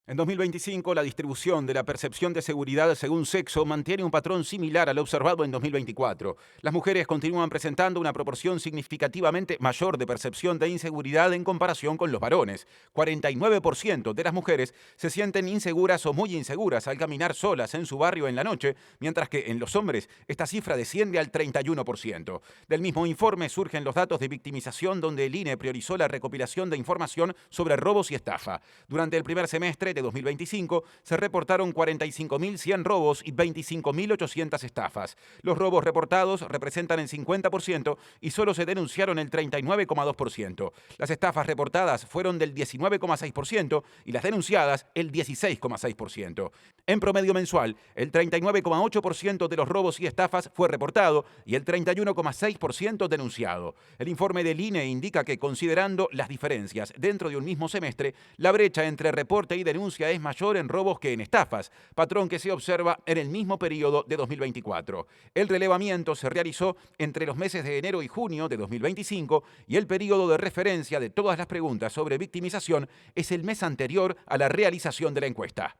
En 2025, la distribución de la percepción de seguridad según sexo mantiene un patrón similar al observado en 2024. Las mujeres continúan presentando una proporción significativamente mayor de percepción de inseguridad en comparación con los varones. 49% de las mujeres se sienten inseguras o muy inseguras al caminar solas en su barrio en la noche, mientras que en los hombres esta cifra desciende al 31%. Del mismo informe surgen los datos de victimización, donde el INE priorizó la recopilación de información sobre robos y estafa. Durante el primer semestre de 2025 se reportaron 45.100 robos y 25.800 estafas. Los robos reportados representan el 50% y solo se denunciaron el 39,2%. Las estafas reportadas fueron del 19,6% y las denunciadas el 16,6%. En promedio mensual, el 39,8% de los robos y estafas fue reportado y el 31,6% denunciado. El informe del INE indica que, considerando las diferencias dentro de un mismo semestre, la brecha entre reporte y denuncia es mayor en robos que en estafas, patrón que se observa en el mismo periodo de 2024. El relevamiento se realizó entre los meses de enero y junio de 2025 y el periodo de referencia de todas las preguntas sobre victimización es el mes anterior a la realización de la encuesta.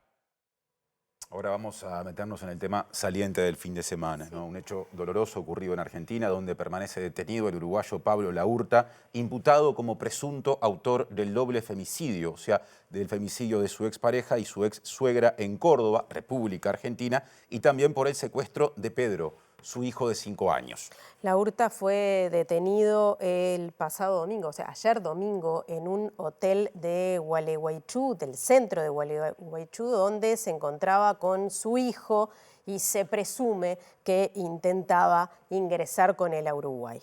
Ahora vamos a meternos en el tema saliente del fin de semana, ¿no? Un hecho doloroso ocurrido en Argentina, donde permanece detenido el uruguayo Pablo Laurta, imputado como presunto autor del doble femicidio, o sea, del femicidio de su expareja y su ex suegra en Córdoba, República Argentina, y también por el secuestro de Pedro, su hijo de 5 años. Laurta fue detenido el pasado domingo, o sea, ayer domingo, en un hotel de Gualeguaychú, del centro de Gualeguaychú, donde se encontraba con su hijo y se presume que intentaba ingresar con él a Uruguay.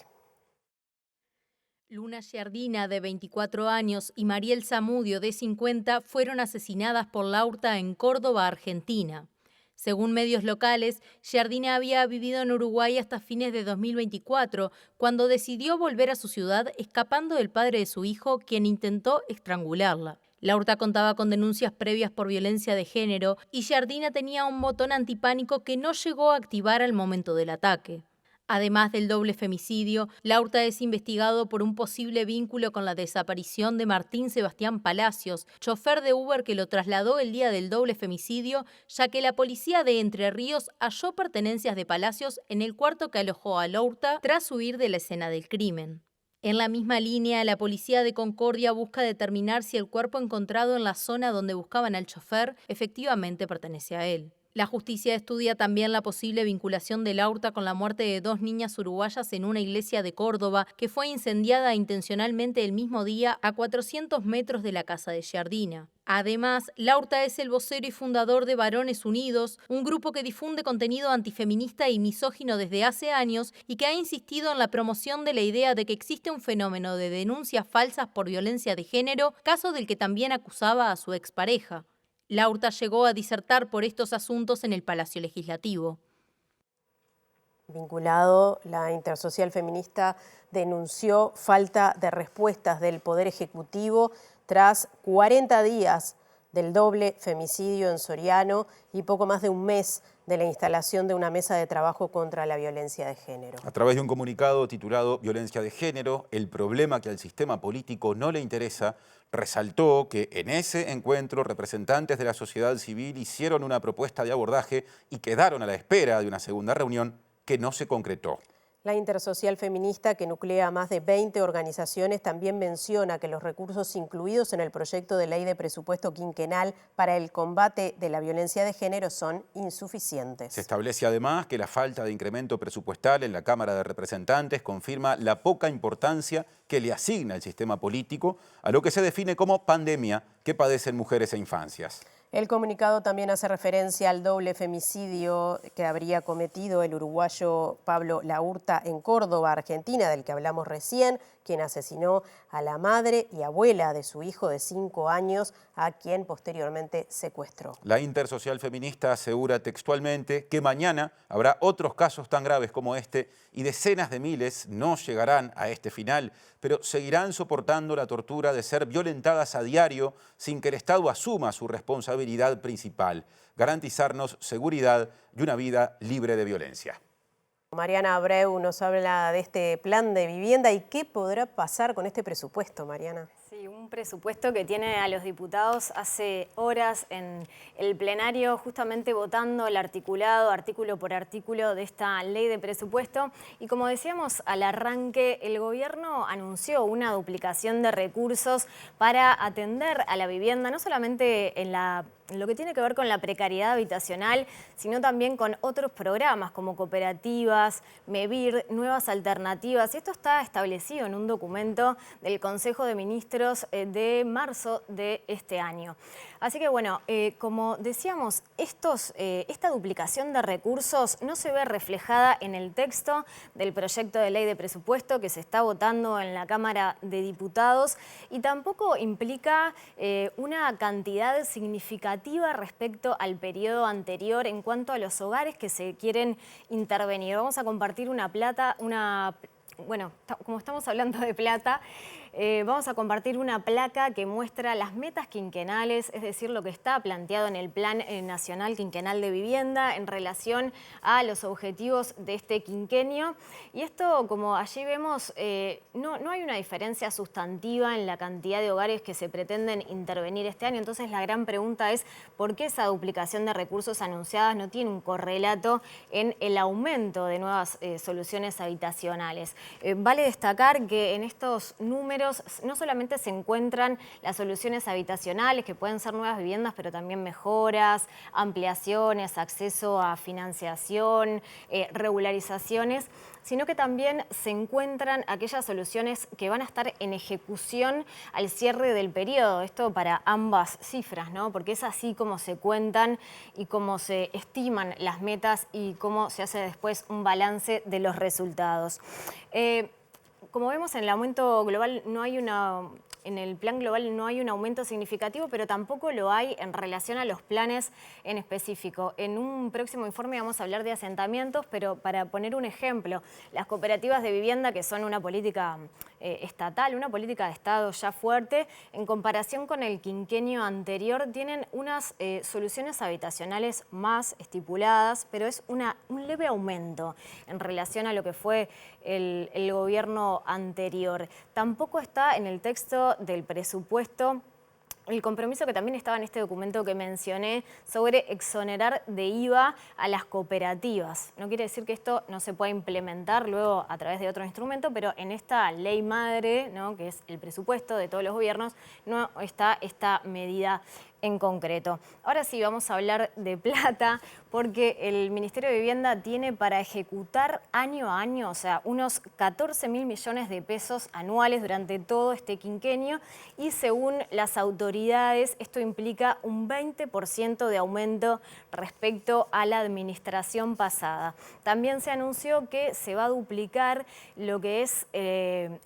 Luna Giardina, de 24 años, y Mariel Zamudio, de 50, fueron asesinadas por Laurta en Córdoba, Argentina. Según medios locales, Giardina había vivido en Uruguay hasta fines de 2024, cuando decidió volver a su ciudad escapando del padre de su hijo, quien intentó estrangularla. Laurta contaba con denuncias previas por violencia de género y Giardina tenía un botón antipánico que no llegó a activar al momento del ataque. Además del doble femicidio, Laurta es investigado por un posible vínculo con la desaparición de Martín Sebastián Palacios, chofer de Uber que lo trasladó el día del doble femicidio, ya que la policía de Entre Ríos halló pertenencias de Palacios en el cuarto que alojó a Laurta tras huir de la escena del crimen. En la misma línea, la policía de Concordia busca determinar si el cuerpo encontrado en la zona donde buscaban al chofer efectivamente pertenece a él. La justicia estudia también la posible vinculación de Laurta con la muerte de 2 niñas uruguayas en una iglesia de Córdoba que fue incendiada intencionalmente el mismo día a 400 metros de la casa de Giardina. Además, Laurta es el vocero y fundador de Varones Unidos, un grupo que difunde contenido antifeminista y misógino desde hace años y que ha insistido en la promoción de la idea de que existe un fenómeno de denuncias falsas por violencia de género, caso del que también acusaba a su expareja. Laurta llegó a disertar por estos asuntos en el Palacio Legislativo. Vinculado, la Intersocial Feminista denunció falta de respuestas del Poder Ejecutivo tras 40 días del doble femicidio en Soriano y poco más de un mes de la instalación de una mesa de trabajo contra la violencia de género. A través de un comunicado titulado Violencia de Género, el problema que al sistema político no le interesa, resaltó que en ese encuentro representantes de la sociedad civil hicieron una propuesta de abordaje y quedaron a la espera de una segunda reunión que no se concretó. La Intersocial Feminista, que nuclea más de 20 organizaciones, también menciona que los recursos incluidos en el proyecto de ley de presupuesto quinquenal para el combate de la violencia de género son insuficientes. Se establece además que la falta de incremento presupuestal en la Cámara de Representantes confirma la poca importancia que le asigna el sistema político a lo que se define como pandemia que padecen mujeres e infancias. El comunicado también hace referencia al doble femicidio que habría cometido el uruguayo Pablo Laurta en Córdoba, Argentina, del que hablamos recién, quien asesinó a la madre y abuela de su hijo de 5 años, a quien posteriormente secuestró. La Intersocial Feminista asegura textualmente que mañana habrá otros casos tan graves como este y decenas de miles no llegarán a este final, pero seguirán soportando la tortura de ser violentadas a diario sin que el Estado asuma su responsabilidad principal: garantizarnos seguridad y una vida libre de violencia. Mariana Abreu nos habla de este plan de vivienda y qué podrá pasar con este presupuesto, Mariana. Sí, un presupuesto que tiene a los diputados hace horas en el plenario justamente votando el articulado, artículo por artículo, de esta ley de presupuesto. Y como decíamos al arranque, el gobierno anunció una duplicación de recursos para atender a la vivienda, no solamente en lo que tiene que ver con la precariedad habitacional, sino también con otros programas como cooperativas, MEVIR, nuevas alternativas. Esto está establecido en un documento del Consejo de Ministros de marzo de este año. Así que bueno, como decíamos, esta duplicación de recursos no se ve reflejada en el texto del proyecto de ley de presupuesto que se está votando en la Cámara de Diputados y tampoco implica una cantidad significativa respecto al periodo anterior en cuanto a los hogares que se quieren intervenir. Vamos a compartir bueno, como estamos hablando de plata, vamos a compartir una placa que muestra las metas quinquenales, es decir, lo que está planteado en el Plan Nacional Quinquenal de Vivienda en relación a los objetivos de este quinquenio. Y esto, como allí vemos, no hay una diferencia sustantiva en la cantidad de hogares que se pretenden intervenir este año. Entonces la gran pregunta es ¿por qué esa duplicación de recursos anunciadas no tiene un correlato en el aumento de nuevas soluciones habitacionales? Vale destacar que en estos números no solamente se encuentran las soluciones habitacionales, que pueden ser nuevas viviendas, pero también mejoras, ampliaciones, acceso a financiación, regularizaciones, sino que también se encuentran aquellas soluciones que van a estar en ejecución al cierre del periodo. Esto para ambas cifras, ¿no? Porque es así como se cuentan y cómo se estiman las metas y cómo se hace después un balance de los resultados. Como vemos, en el aumento global en el plan global no hay un aumento significativo, pero tampoco lo hay en relación a los planes en específico. En un próximo informe vamos a hablar de asentamientos, pero para poner un ejemplo, las cooperativas de vivienda, que son una política estatal, una política de Estado ya fuerte, en comparación con el quinquenio anterior, tienen unas soluciones habitacionales más estipuladas, pero es un leve aumento en relación a lo que fue el gobierno anterior. Tampoco está en el texto del presupuesto el compromiso que también estaba en este documento que mencioné sobre exonerar de IVA a las cooperativas. No quiere decir que esto no se pueda implementar luego a través de otro instrumento, pero en esta ley madre, ¿no?, que es el presupuesto de todos los gobiernos, no está esta medida en concreto. Ahora sí, vamos a hablar de plata, porque el Ministerio de Vivienda tiene para ejecutar año a año, o sea, unos 14.000 millones de pesos anuales durante todo este quinquenio, y según las autoridades, esto implica un 20% de aumento respecto a la administración pasada. También se anunció que se va a duplicar lo que es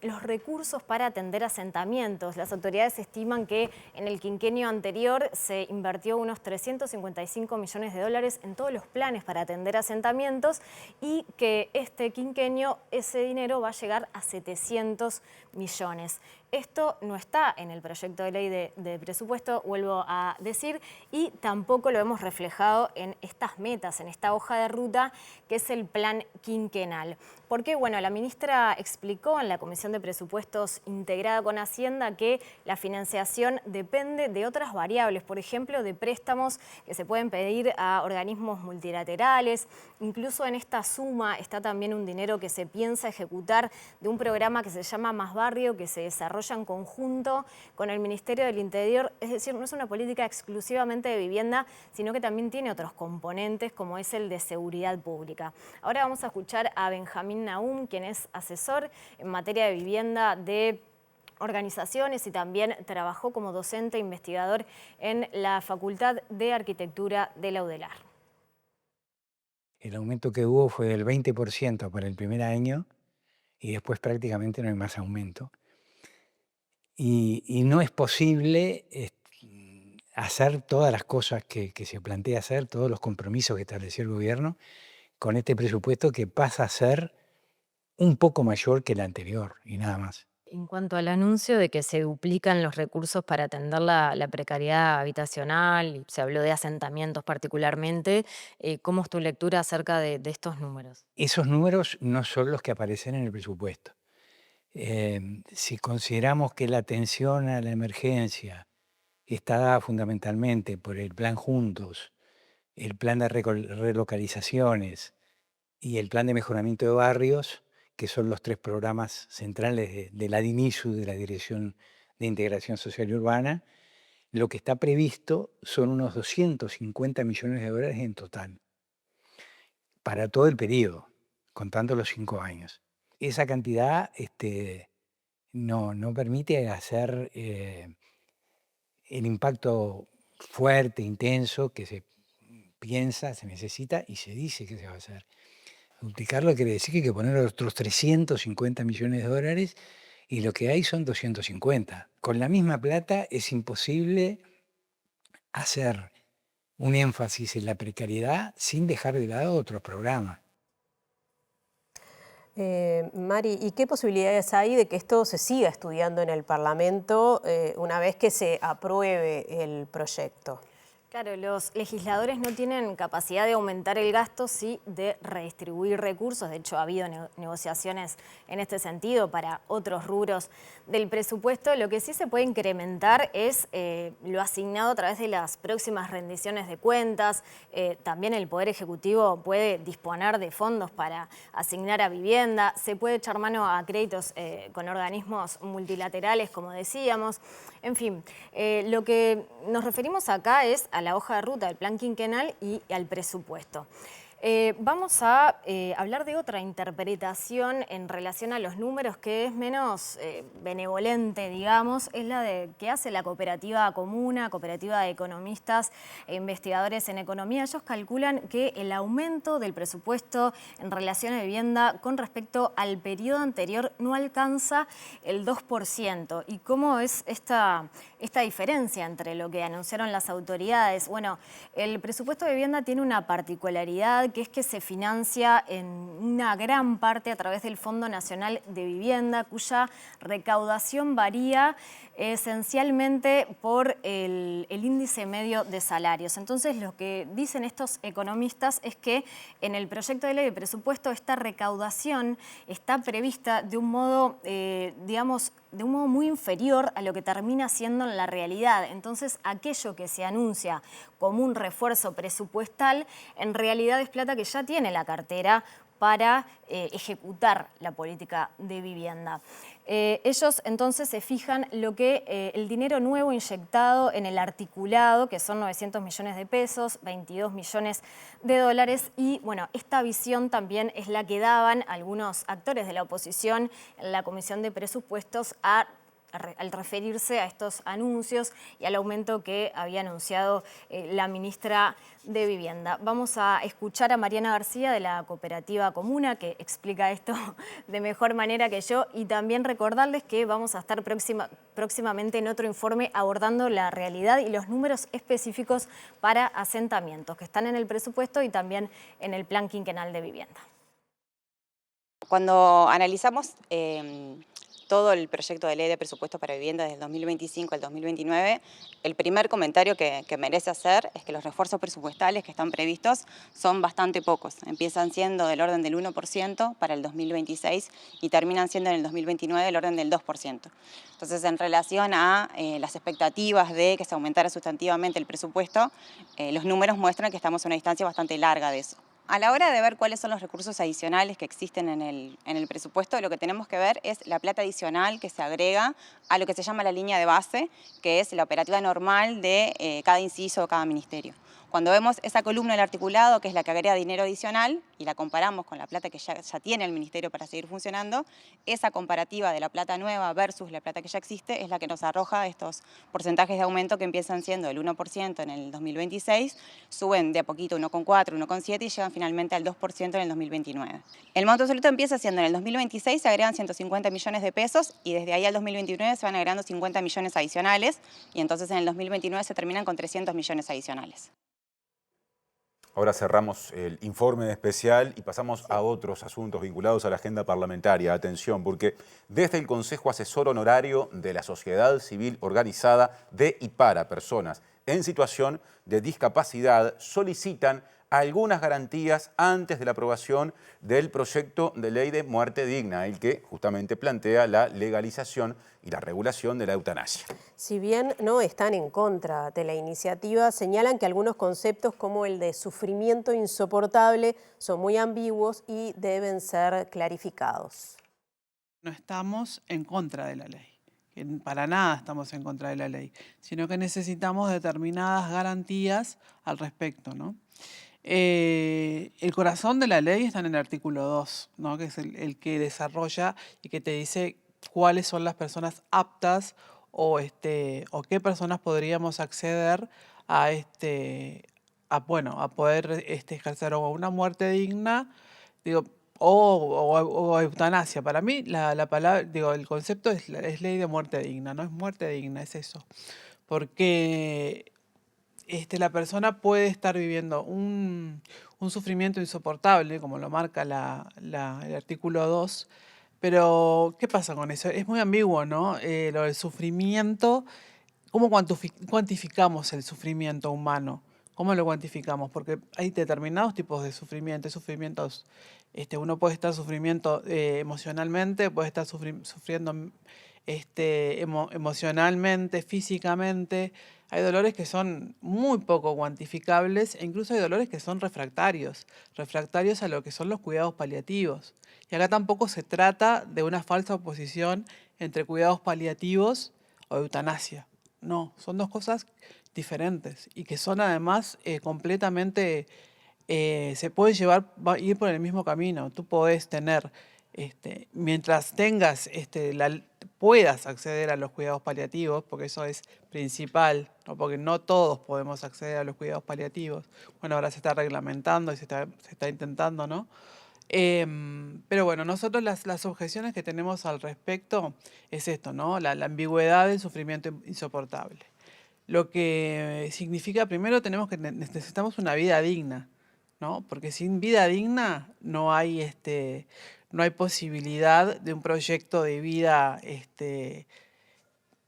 los recursos para atender asentamientos. Las autoridades estiman que en el quinquenio anterior se invirtió unos 355 millones de dólares en todos los planes para atender asentamientos y que este quinquenio ese dinero va a llegar a 700 millones. Esto no está en el proyecto de ley de presupuesto, vuelvo a decir, y tampoco lo hemos reflejado en estas metas, en esta hoja de ruta, que es el plan quinquenal. Porque, bueno, la ministra explicó en la Comisión de Presupuestos integrada con Hacienda que la financiación depende de otras variables, por ejemplo, de préstamos que se pueden pedir a organismos multilaterales. Incluso en esta suma está también un dinero que se piensa ejecutar de un programa que se llama Más Barrio, que se desarrolla en conjunto con el Ministerio del Interior. Es decir, no es una política exclusivamente de vivienda, sino que también tiene otros componentes, como es el de seguridad pública. Ahora vamos a escuchar a Benjamín Nahum, quien es asesor en materia de vivienda de organizaciones y también trabajó como docente investigador en la Facultad de Arquitectura de la UDELAR. El aumento que hubo fue del 20% para el primer año y después prácticamente no hay más aumento. Y no es posible hacer todas las cosas que se plantea hacer, todos los compromisos que estableció el gobierno, con este presupuesto que pasa a ser un poco mayor que el anterior y nada más. En cuanto al anuncio de que se duplican los recursos para atender la precariedad habitacional, y se habló de asentamientos particularmente, ¿cómo es tu lectura acerca de estos números? Esos números no son los que aparecen en el presupuesto. Si consideramos que la atención a la emergencia está dada fundamentalmente por el plan Juntos, el plan de relocalizaciones y el plan de mejoramiento de barrios, que son los 3 programas centrales de la DINISU, de la Dirección de Integración Social y Urbana, lo que está previsto son unos 250 millones de dólares en total, para todo el periodo, contando los 5 años. Esa cantidad no permite hacer el impacto fuerte, intenso, que se piensa, se necesita y se dice que se va a hacer. Duplicarlo quiere decir que hay que poner otros 350 millones de dólares y lo que hay son 250. Con la misma plata es imposible hacer un énfasis en la precariedad sin dejar de lado otros programas. Mari, ¿y qué posibilidades hay de que esto se siga estudiando en el Parlamento una vez que se apruebe el proyecto? Claro, los legisladores no tienen capacidad de aumentar el gasto, sí de redistribuir recursos. De hecho, ha habido negociaciones en este sentido para otros rubros del presupuesto. Lo que sí se puede incrementar es lo asignado a través de las próximas rendiciones de cuentas. También el Poder Ejecutivo puede disponer de fondos para asignar a vivienda. Se puede echar mano a créditos con organismos multilaterales, como decíamos. En fin, lo que nos referimos acá es a la hoja de ruta del plan quinquenal y al presupuesto. Vamos a hablar de otra interpretación en relación a los números que es menos benevolente, digamos, es la que hace la Cooperativa Comuna, Cooperativa de Economistas e Investigadores en Economía. Ellos calculan que el aumento del presupuesto en relación a vivienda con respecto al periodo anterior no alcanza el 2%. ¿Y cómo es esta diferencia entre lo que anunciaron las autoridades? Bueno, el presupuesto de vivienda tiene una particularidad que es que se financia en una gran parte a través del Fondo Nacional de Vivienda, cuya recaudación varía esencialmente por el índice medio de salarios. Entonces, lo que dicen estos economistas es que en el proyecto de ley de presupuesto esta recaudación está prevista de un modo, digamos, de un modo muy inferior a lo que termina siendo en la realidad. Entonces, aquello que se anuncia como un refuerzo presupuestal, en realidad es plata que ya tiene la cartera para ejecutar la política de vivienda. Ellos entonces se fijan lo que el dinero nuevo inyectado en el articulado, que son 900 millones de pesos, 22 millones de dólares, y bueno, esta visión también es la que daban algunos actores de la oposición en la Comisión de Presupuestos al referirse a estos anuncios y al aumento que había anunciado la ministra de Vivienda. Vamos a escuchar a Mariana García de la Cooperativa Comuna, que explica esto de mejor manera que yo, y también recordarles que vamos a estar próximamente en otro informe abordando la realidad y los números específicos para asentamientos que están en el presupuesto y también en el Plan Quinquenal de Vivienda. Cuando analizamos todo el proyecto de ley de presupuesto para vivienda desde el 2025 al 2029, el primer comentario que merece hacer es que los refuerzos presupuestales que están previstos son bastante pocos. Empiezan siendo del orden del 1% para el 2026 y terminan siendo en el 2029 del orden del 2%. Entonces, en relación a las expectativas de que se aumentara sustantivamente el presupuesto, los números muestran que estamos a una distancia bastante larga de eso. A la hora de ver cuáles son los recursos adicionales que existen en el presupuesto, lo que tenemos que ver es la plata adicional que se agrega a lo que se llama la línea de base, que es la operativa normal de cada inciso o cada ministerio. Cuando vemos esa columna del articulado, que es la que agrega dinero adicional, y la comparamos con la plata que ya tiene el Ministerio para seguir funcionando, esa comparativa de la plata nueva versus la plata que ya existe es la que nos arroja estos porcentajes de aumento que empiezan siendo el 1% en el 2026, suben de a poquito 1,4, 1,7 y llegan finalmente al 2% en el 2029. El monto absoluto empieza siendo en el 2026, se agregan 150 millones de pesos y desde ahí al 2029 se van agregando 50 millones adicionales y entonces en el 2029 se terminan con 300 millones adicionales. Ahora cerramos el informe especial y pasamos a otros asuntos vinculados a la agenda parlamentaria. Atención, porque desde el Consejo Asesor Honorario de la Sociedad Civil Organizada de y para personas en situación de discapacidad solicitan algunas garantías antes de la aprobación del proyecto de ley de muerte digna, el que justamente plantea la legalización y la regulación de la eutanasia. Si bien no están en contra de la iniciativa, señalan que algunos conceptos como el de sufrimiento insoportable son muy ambiguos y deben ser clarificados. No estamos en contra de la ley, para nada estamos en contra de la ley, sino que necesitamos determinadas garantías al respecto, ¿no? El corazón de la ley está en el artículo 2, ¿no? Que es el que desarrolla y que te dice cuáles son las personas aptas o qué personas podríamos acceder a, a poder ejercer o una muerte digna, digo, o eutanasia. Para mí la palabra, digo, el concepto es ley de muerte digna, no es muerte digna, es eso. Porque la persona puede estar viviendo un sufrimiento insoportable, como lo marca el artículo 2, pero ¿qué pasa con eso? Es muy ambiguo, ¿no? Lo del sufrimiento, ¿cómo cuantificamos el sufrimiento humano? ¿Cómo lo cuantificamos? Porque hay determinados tipos de sufrimiento. Sufrimientos, uno puede estar sufriendo emocionalmente, puede estar sufriendo emocionalmente, físicamente. Hay dolores que son muy poco cuantificables e incluso hay dolores que son refractarios a lo que son los cuidados paliativos. Y acá tampoco se trata de una falsa oposición entre cuidados paliativos o eutanasia. No, son dos cosas diferentes y que son además completamente, se puede ir por el mismo camino. Tú podés tener, mientras tengas, puedas acceder a los cuidados paliativos, porque eso es principal, ¿no? Porque no todos podemos acceder a los cuidados paliativos. Bueno, ahora se está reglamentando y se está intentando, ¿no? Pero bueno, nosotros las objeciones que tenemos al respecto es esto, ¿no? La ambigüedad del sufrimiento insoportable. Lo que significa, primero, necesitamos una vida digna, ¿no? Porque sin vida digna no hay posibilidad de un proyecto de vida,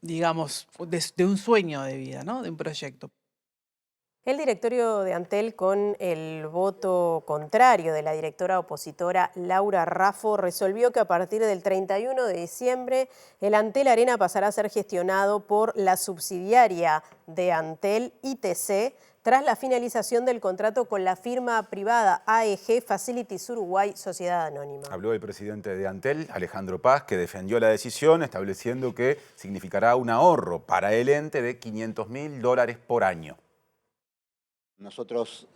digamos, de un sueño de vida, ¿no? De un proyecto. El directorio de Antel, con el voto contrario de la directora opositora Laura Raffo, resolvió que a partir del 31 de diciembre el Antel Arena pasará a ser gestionado por la subsidiaria de Antel, ITC, tras la finalización del contrato con la firma privada AEG Facilities Uruguay Sociedad Anónima. Habló el presidente de Antel, Alejandro Paz, que defendió la decisión, estableciendo que significará un ahorro para el ente de $500.000 por año. Nosotros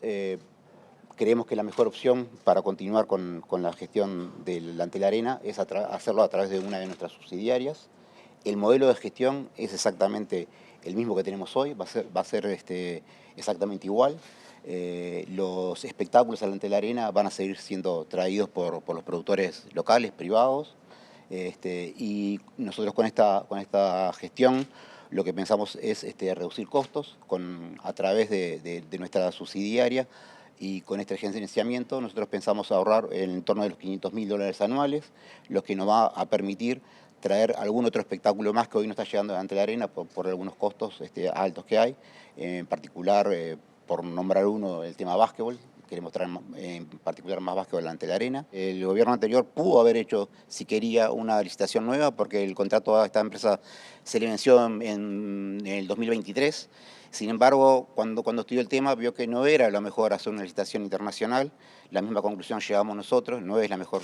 creemos que la mejor opción para continuar con la gestión del Antel Arena es hacerlo a través de una de nuestras subsidiarias. El modelo de gestión es exactamente el mismo que tenemos hoy, va a ser exactamente igual. Los espectáculos al Antel Arena van a seguir siendo traídos por los productores locales, privados, y nosotros con esta gestión lo que pensamos es reducir costos a través de nuestra subsidiaria, y con este financiamiento nosotros pensamos ahorrar en torno de los $500.000 anuales, lo que nos va a permitir traer algún otro espectáculo más que hoy no está llegando ante la arena por algunos costos altos que hay, en particular, por nombrar uno, el tema básquetbol. Queremos traer en particular más básquetbol ante la arena. El gobierno anterior pudo haber hecho, si quería, una licitación nueva, porque el contrato a esta empresa se le venció en el 2023 Sin embargo, cuando estudió el tema, vio que no era lo mejor hacer una licitación internacional. La misma conclusión llegamos nosotros, no es la mejor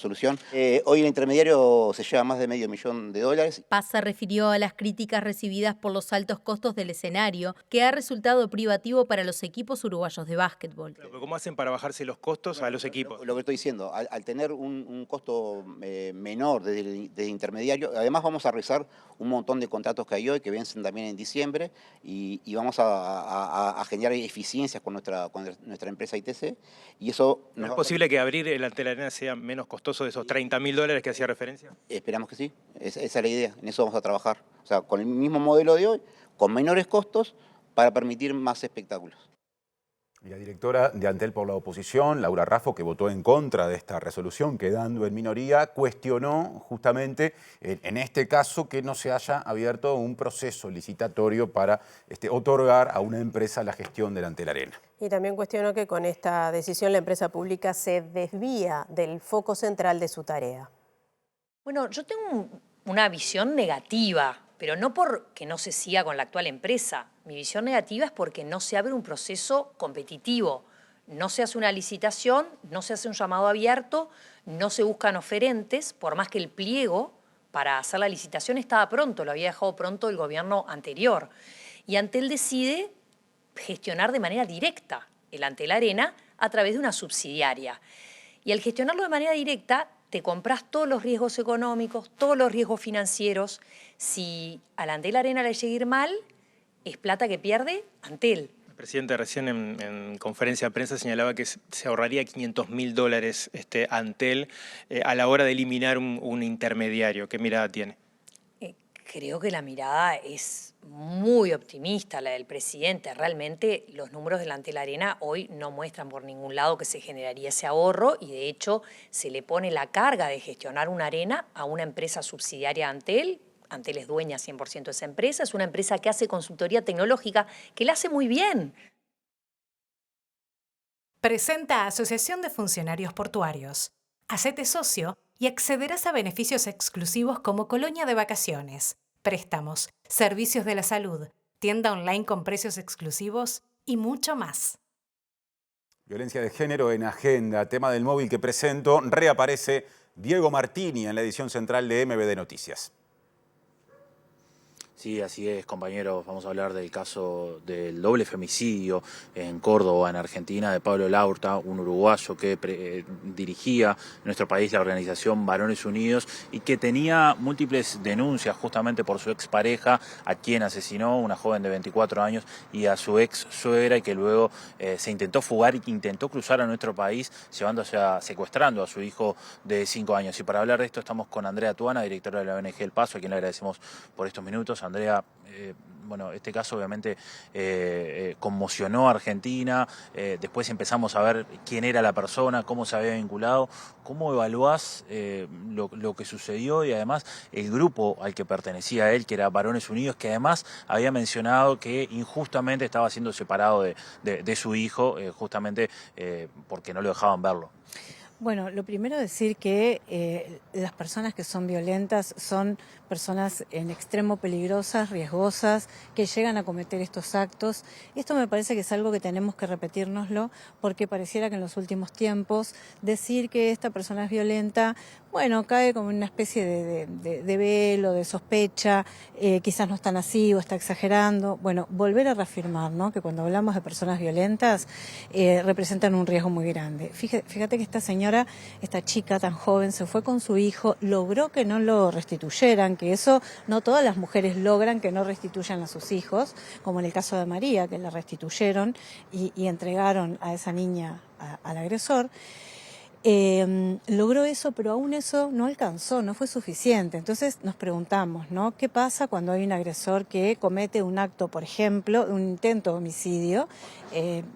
solución. Hoy el intermediario se lleva más de $500.000. Paz se refirió a las críticas recibidas por los altos costos del escenario, que ha resultado privativo para los equipos uruguayos de básquetbol. Pero ¿cómo hacen para bajarse los costos a los equipos? Lo que estoy diciendo, al tener un costo menor de intermediario, además vamos a revisar un montón de contratos que hay hoy, que vencen también en diciembre, y vamos a generar eficiencias con nuestra empresa ITC. Y eso ¿No es posible que abrir el Antel Arena sea menos costoso de esos $30.000 que hacía referencia? Esperamos que sí, esa es la idea, en eso vamos a trabajar. O sea, con el mismo modelo de hoy, con menores costos, para permitir más espectáculos. Y la directora de Antel por la oposición, Laura Raffo, que votó en contra de esta resolución, quedando en minoría, cuestionó justamente en este caso que no se haya abierto un proceso licitatorio para otorgar a una empresa la gestión del Antel Arena. Y también cuestionó que con esta decisión la empresa pública se desvía del foco central de su tarea. Bueno, yo tengo una visión negativa, pero no porque no se siga con la actual empresa. Mi visión negativa es porque no se abre un proceso competitivo, no se hace una licitación, no se hace un llamado abierto, no se buscan oferentes, por más que el pliego para hacer la licitación estaba pronto, lo había dejado pronto el gobierno anterior. Y Antel decide gestionar de manera directa el Antel Arena a través de una subsidiaria. Y al gestionarlo de manera directa, te compras todos los riesgos económicos, todos los riesgos financieros. Si al Antel Arena le llega a ir mal, es plata que pierde Antel. El presidente recién en conferencia de prensa señalaba que se ahorraría $500.000 Antel a la hora de eliminar un intermediario. ¿Qué mirada tiene? Creo que la mirada es muy optimista, la del presidente. Realmente los números del Antel Arena hoy no muestran por ningún lado que se generaría ese ahorro y de hecho se le pone la carga de gestionar una arena a una empresa subsidiaria de Antel. Antel es dueña 100% de esa empresa, es una empresa que hace consultoría tecnológica, que la hace muy bien. Presenta Asociación de Funcionarios Portuarios. Hacete socio y accederás a beneficios exclusivos como colonia de vacaciones, préstamos, servicios de la salud, tienda online con precios exclusivos y mucho más. Violencia de género en agenda, tema del móvil que presento, reaparece Diego Martini en la edición central de MBD Noticias. Sí, así es, compañeros. Vamos a hablar del caso del doble femicidio en Córdoba, en Argentina, de Pablo Laurta, un uruguayo que dirigía en nuestro país la organización Varones Unidos y que tenía múltiples denuncias justamente por su expareja, a quien asesinó, una joven de 24 años, y a su ex suegra, y que luego se intentó fugar y que intentó cruzar a nuestro país, secuestrando a su hijo de 5 años. Y para hablar de esto estamos con Andrea Tuana, directora de la ONG El Paso, a quien le agradecemos por estos minutos. Andrea, bueno, este caso obviamente conmocionó a Argentina, después empezamos a ver quién era la persona, cómo se había vinculado. ¿Cómo evaluás lo que sucedió y además el grupo al que pertenecía él, que era Varones Unidos, que además había mencionado que injustamente estaba siendo separado de su hijo, justamente porque no lo dejaban verlo? Bueno, lo primero decir que las personas que son violentas son personas en extremo peligrosas, riesgosas, que llegan a cometer estos actos. Esto me parece que es algo que tenemos que repetírnoslo, porque pareciera que en los últimos tiempos decir que esta persona es violenta, bueno, cae como una especie de velo, de sospecha, quizás no es tan así o está exagerando. Bueno, volver a reafirmar, ¿no?, que cuando hablamos de personas violentas representan un riesgo muy grande. Fíjate que esta señora, esta chica tan joven, se fue con su hijo, logró que no lo restituyeran, que eso no todas las mujeres logran que no restituyan a sus hijos, como en el caso de María, que la restituyeron y entregaron a esa niña al agresor. Logró eso, pero aún eso no alcanzó, no fue suficiente. Entonces nos preguntamos, ¿no?, ¿qué pasa cuando hay un agresor que comete un acto, por ejemplo, un intento de homicidio?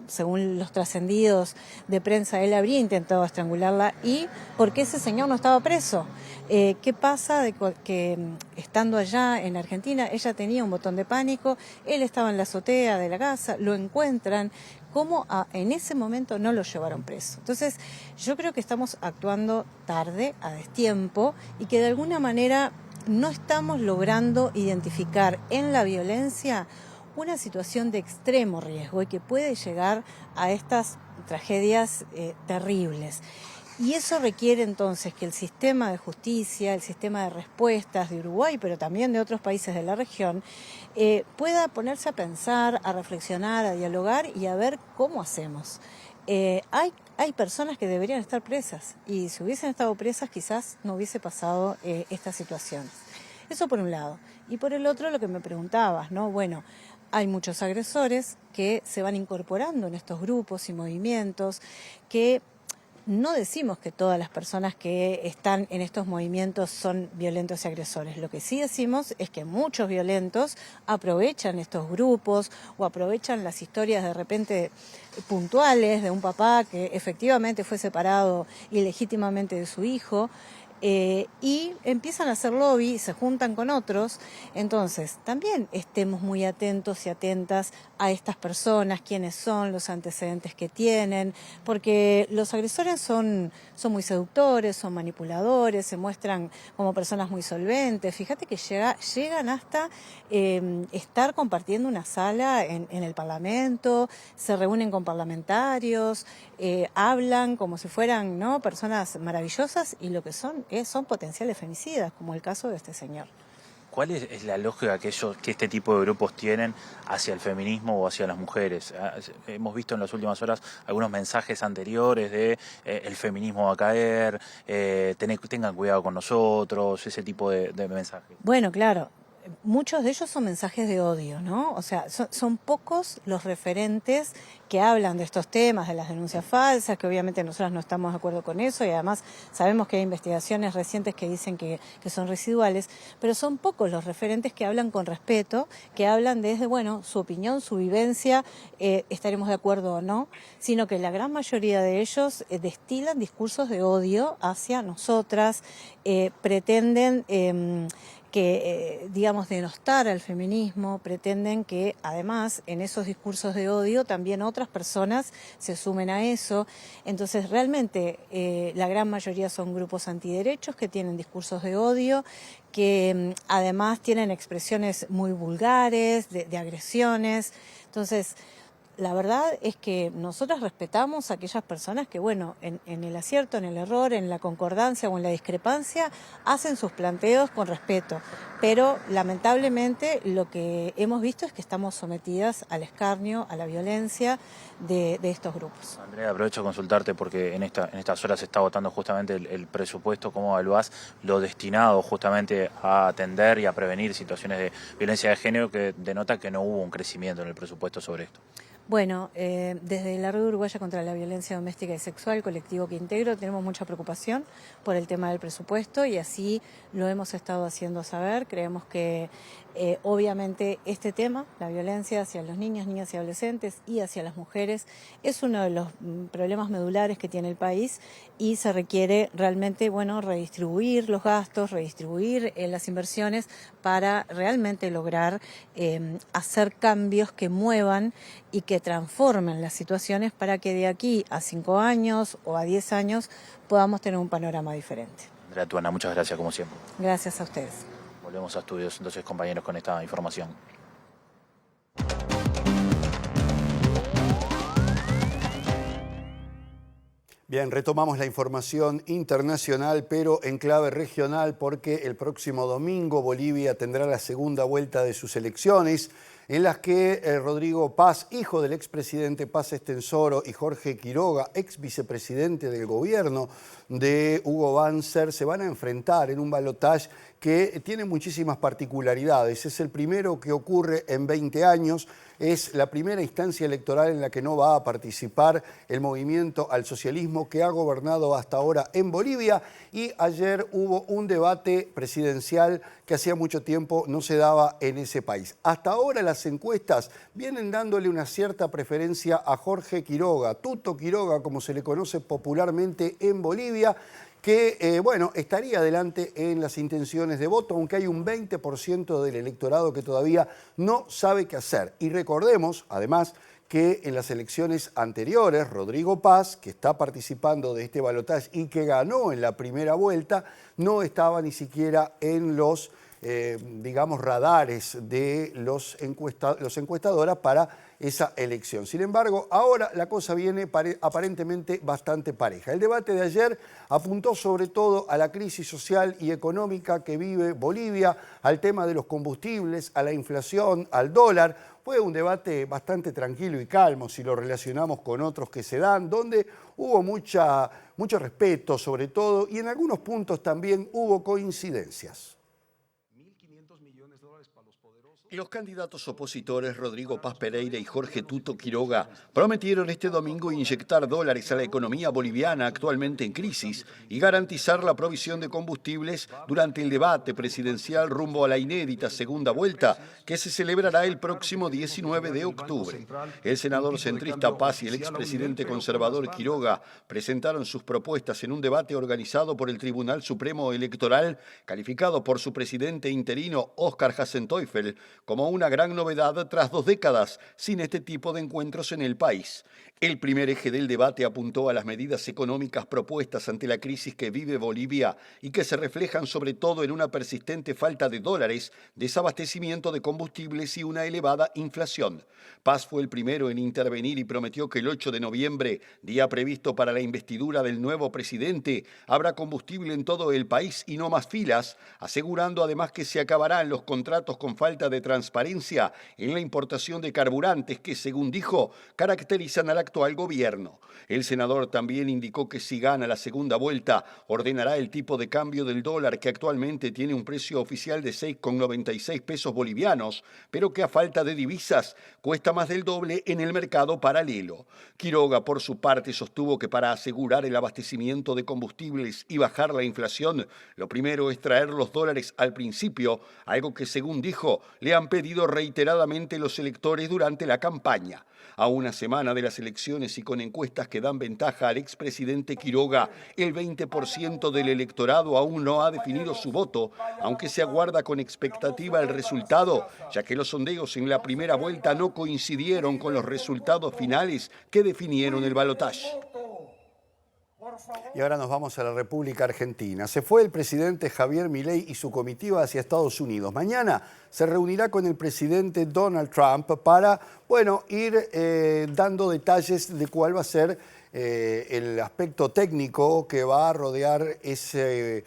Según los trascendidos de prensa, él habría intentado estrangularla. ¿Y por qué ese señor no estaba preso? ¿Qué pasa de que estando allá en Argentina ella tenía un botón de pánico, él estaba en la azotea de la casa, lo encuentran? ¿Cómo en ese momento no lo llevaron preso? Entonces, yo creo que estamos actuando tarde, a destiempo, y que de alguna manera no estamos logrando identificar en la violencia una situación de extremo riesgo y que puede llegar a estas tragedias terribles. Y eso requiere entonces que el sistema de justicia, el sistema de respuestas de Uruguay, pero también de otros países de la región, pueda ponerse a pensar, a reflexionar, a dialogar y a ver cómo hacemos. Hay personas que deberían estar presas y si hubiesen estado presas quizás no hubiese pasado estas situaciones. Eso por un lado. Y por el otro lo que me preguntabas, ¿no? Bueno, hay muchos agresores que se van incorporando en estos grupos y movimientos que... No decimos que todas las personas que están en estos movimientos son violentos y agresores. Lo que sí decimos es que muchos violentos aprovechan estos grupos o aprovechan las historias de repente puntuales de un papá que efectivamente fue separado ilegítimamente de su hijo. Y empiezan a hacer lobby, se juntan con otros. Entonces, también estemos muy atentos y atentas a estas personas, quiénes son, los antecedentes que tienen, porque los agresores son muy seductores, son manipuladores, se muestran como personas muy solventes. Fíjate que llegan hasta estar compartiendo una sala en el Parlamento, se reúnen con parlamentarios, hablan como si fueran, ¿no?, personas maravillosas y lo que son potenciales femicidas, como el caso de este señor. ¿Cuál es la lógica que este tipo de grupos tienen hacia el feminismo o hacia las mujeres? Hemos visto en las últimas horas algunos mensajes anteriores de el feminismo va a caer, tengan cuidado con nosotros, ese tipo de mensajes. Bueno, claro. Muchos de ellos son mensajes de odio, ¿no? O sea, son pocos los referentes que hablan de estos temas, de las denuncias falsas, que obviamente nosotros no estamos de acuerdo con eso y además sabemos que hay investigaciones recientes que dicen que son residuales, pero son pocos los referentes que hablan con respeto, que hablan desde, bueno, su opinión, su vivencia, estaremos de acuerdo o no, sino que la gran mayoría de ellos destilan discursos de odio hacia nosotras, pretenden... digamos, denostar al feminismo, pretenden que además en esos discursos de odio también otras personas se sumen a eso. Entonces realmente la gran mayoría son grupos antiderechos que tienen discursos de odio, que además tienen expresiones muy vulgares, de agresiones. Entonces, la verdad es que nosotros respetamos a aquellas personas que, bueno, en el acierto, en el error, en la concordancia o en la discrepancia, hacen sus planteos con respeto. Pero, lamentablemente, lo que hemos visto es que estamos sometidas al escarnio, a la violencia de estos grupos. Andrea, aprovecho a consultarte porque en estas horas se está votando justamente el presupuesto. ¿Cómo evaluás lo destinado justamente a atender y a prevenir situaciones de violencia de género que denota que no hubo un crecimiento en el presupuesto sobre esto? Bueno, desde la Red Uruguaya contra la Violencia Doméstica y Sexual, colectivo que integro, tenemos mucha preocupación por el tema del presupuesto y así lo hemos estado haciendo saber. Creemos que obviamente este tema, la violencia hacia los niños, niñas y adolescentes y hacia las mujeres, es uno de los problemas medulares que tiene el país y se requiere realmente, bueno, redistribuir los gastos, redistribuir las inversiones para realmente lograr hacer cambios que muevan y que transformen las situaciones para que de aquí a 5 años o a 10 años podamos tener un panorama diferente. Andrea Tuana, muchas gracias como siempre. Gracias a ustedes. Volvemos a estudios entonces, compañeros, con esta información. Bien, retomamos la información internacional, pero en clave regional, porque el próximo domingo Bolivia tendrá la segunda vuelta de sus elecciones, en las que Rodrigo Paz, hijo del expresidente Paz Estenssoro, y Jorge Quiroga, ex vicepresidente del gobierno de Hugo Banzer, se van a enfrentar en un balotaje que tiene muchísimas particularidades. Es el primero que ocurre en 20 años, es la primera instancia electoral en la que no va a participar el movimiento al socialismo que ha gobernado hasta ahora en Bolivia, y ayer hubo un debate presidencial que hacía mucho tiempo no se daba en ese país. Hasta ahora las encuestas vienen dándole una cierta preferencia a Jorge Quiroga, Tuto Quiroga, como se le conoce popularmente en Bolivia, que bueno, estaría adelante en las intenciones de voto, aunque hay un 20% del electorado que todavía no sabe qué hacer. Y recordemos, además, que en las elecciones anteriores, Rodrigo Paz, que está participando de este balotaje y que ganó en la primera vuelta, no estaba ni siquiera en los digamos, radares de los encuestadoras para esa elección. Sin embargo, ahora la cosa viene aparentemente bastante pareja. El debate de ayer apuntó sobre todo a la crisis social y económica que vive Bolivia, al tema de los combustibles, a la inflación, al dólar. Fue un debate bastante tranquilo y calmo si lo relacionamos con otros que se dan, donde hubo mucho respeto sobre todo y en algunos puntos también hubo coincidencias. Los candidatos opositores Rodrigo Paz Pereira y Jorge Tuto Quiroga prometieron este domingo inyectar dólares a la economía boliviana actualmente en crisis y garantizar la provisión de combustibles durante el debate presidencial rumbo a la inédita segunda vuelta que se celebrará el próximo 19 de octubre. El senador centrista Paz y el expresidente conservador Quiroga presentaron sus propuestas en un debate organizado por el Tribunal Supremo Electoral, calificado por su presidente interino Óscar Hassenteufel como una gran novedad tras 2 décadas sin este tipo de encuentros en el país. El primer eje del debate apuntó a las medidas económicas propuestas ante la crisis que vive Bolivia y que se reflejan sobre todo en una persistente falta de dólares, desabastecimiento de combustibles y una elevada inflación. Paz fue el primero en intervenir y prometió que el 8 de noviembre, día previsto para la investidura del nuevo presidente, habrá combustible en todo el país y no más filas, asegurando además que se acabarán los contratos con falta de transparencia en la importación de carburantes que, según dijo, caracterizan al actual gobierno. El senador también indicó que si gana la segunda vuelta, ordenará el tipo de cambio del dólar que actualmente tiene un precio oficial de 6,96 pesos bolivianos, pero que a falta de divisas cuesta más del doble en el mercado paralelo. Quiroga, por su parte, sostuvo que para asegurar el abastecimiento de combustibles y bajar la inflación, lo primero es traer los dólares al principio, algo que, según dijo, le han pedido reiteradamente los electores durante la campaña. A una semana de las elecciones y con encuestas que dan ventaja al expresidente Quiroga, el 20% del electorado aún no ha definido su voto, aunque se aguarda con expectativa el resultado, ya que los sondeos en la primera vuelta no coincidieron con los resultados finales que definieron el balotaje. Y ahora nos vamos a la República Argentina. Se fue el presidente Javier Milei y su comitiva hacia Estados Unidos. Mañana se reunirá con el presidente Donald Trump para, ir dando detalles de cuál va a ser el aspecto técnico que va a rodear esa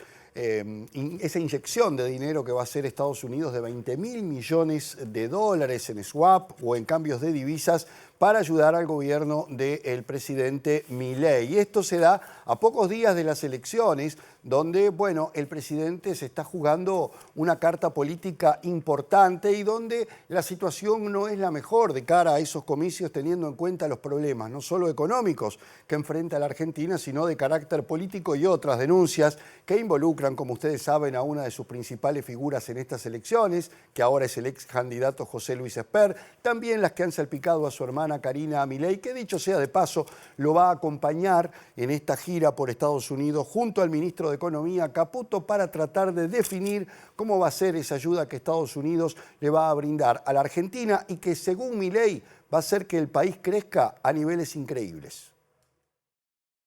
inyección de dinero que va a hacer Estados Unidos de 20.000 millones de dólares en swap o en cambios de divisas para ayudar al gobierno del presidente Milei. Y esto se da a pocos días de las elecciones, donde, el presidente se está jugando una carta política importante y donde la situación no es la mejor de cara a esos comicios, teniendo en cuenta los problemas, no solo económicos que enfrenta la Argentina, sino de carácter político y otras denuncias que involucran, como ustedes saben, a una de sus principales figuras en estas elecciones, que ahora es el ex candidato José Luis Esper, también las que han salpicado a su hermana Karina Milei, que dicho sea de paso, lo va a acompañar en esta gira por Estados Unidos junto al ministro de Economía, Caputo, para tratar de definir cómo va a ser esa ayuda que Estados Unidos le va a brindar a la Argentina y que, según Milei, va a hacer que el país crezca a niveles increíbles.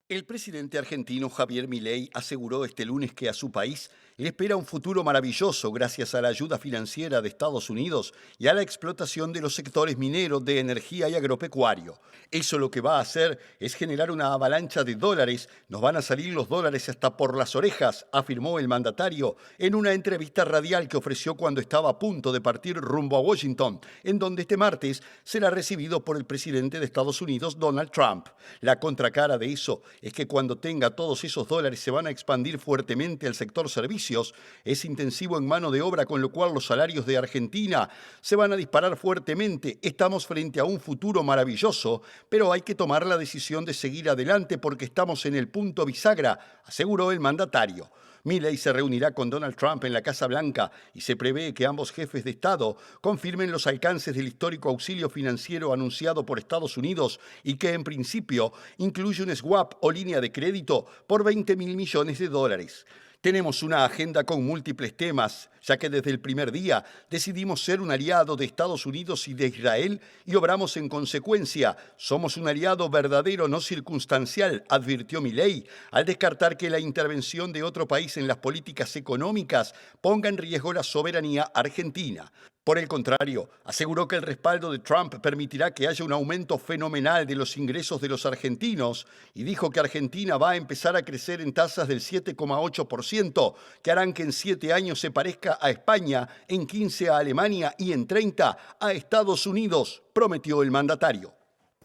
El presidente argentino Javier Milei aseguró este lunes que a su país le espera un futuro maravilloso gracias a la ayuda financiera de Estados Unidos y a la explotación de los sectores mineros, de energía y agropecuario. Eso lo que va a hacer es generar una avalancha de dólares. Nos van a salir los dólares hasta por las orejas, afirmó el mandatario en una entrevista radial que ofreció cuando estaba a punto de partir rumbo a Washington, en donde este martes será recibido por el presidente de Estados Unidos, Donald Trump. La contracara de eso es que cuando tenga todos esos dólares se van a expandir fuertemente al sector servicios. Es intensivo en mano de obra, con lo cual los salarios de Argentina se van a disparar fuertemente. Estamos frente a un futuro maravilloso, pero hay que tomar la decisión de seguir adelante porque estamos en el punto bisagra, aseguró el mandatario. Milei se reunirá con Donald Trump en la Casa Blanca y se prevé que ambos jefes de Estado confirmen los alcances del histórico auxilio financiero anunciado por Estados Unidos y que en principio incluye un swap o línea de crédito por 20.000 millones de dólares. Tenemos una agenda con múltiples temas. ya que desde el primer día decidimos ser un aliado de Estados Unidos y de Israel y obramos en consecuencia. Somos un aliado verdadero, no circunstancial, advirtió Milei, al descartar que la intervención de otro país en las políticas económicas ponga en riesgo la soberanía argentina. Por el contrario, aseguró que el respaldo de Trump permitirá que haya un aumento fenomenal de los ingresos de los argentinos y dijo que Argentina va a empezar a crecer en tasas del 7,8%, que harán que en 7 años se parezca a España, en 15 a Alemania y en 30 a Estados Unidos, prometió el mandatario.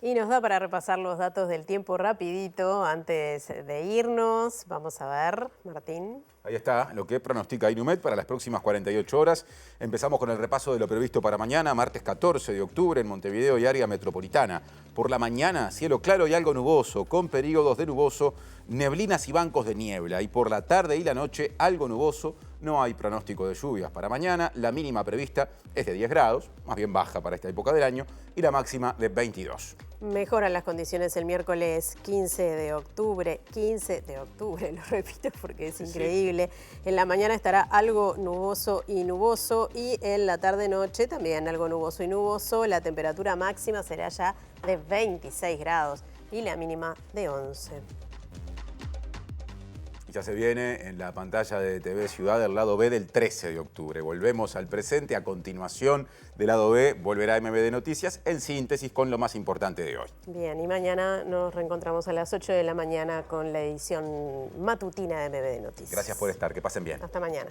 Y nos da para repasar los datos del tiempo rapidito antes de irnos. Vamos a ver, Martín. Ahí está lo que pronostica Inumet para las próximas 48 horas. Empezamos con el repaso de lo previsto para mañana, martes 14 de octubre en Montevideo y área metropolitana. Por la mañana, cielo claro y algo nuboso, con períodos de nuboso, neblinas y bancos de niebla. Y por la tarde y la noche, algo nuboso. No hay pronóstico de lluvias para mañana. La mínima prevista es de 10 grados, más bien baja para esta época del año, y la máxima de 22. Mejoran las condiciones el miércoles 15 de octubre. 15 de octubre, lo repito porque es increíble. Sí. En la mañana estará algo nuboso y en la tarde-noche también algo nuboso y nuboso. La temperatura máxima será ya de 26 grados y la mínima de 11. Ya se viene en la pantalla de TV Ciudad el lado B del 13 de octubre. Volvemos al presente. A continuación del lado B volverá MBD Noticias en síntesis con lo más importante de hoy. Bien, y mañana nos reencontramos a las 8 de la mañana con la edición matutina de MBD Noticias. Gracias por estar. Que pasen bien. Hasta mañana.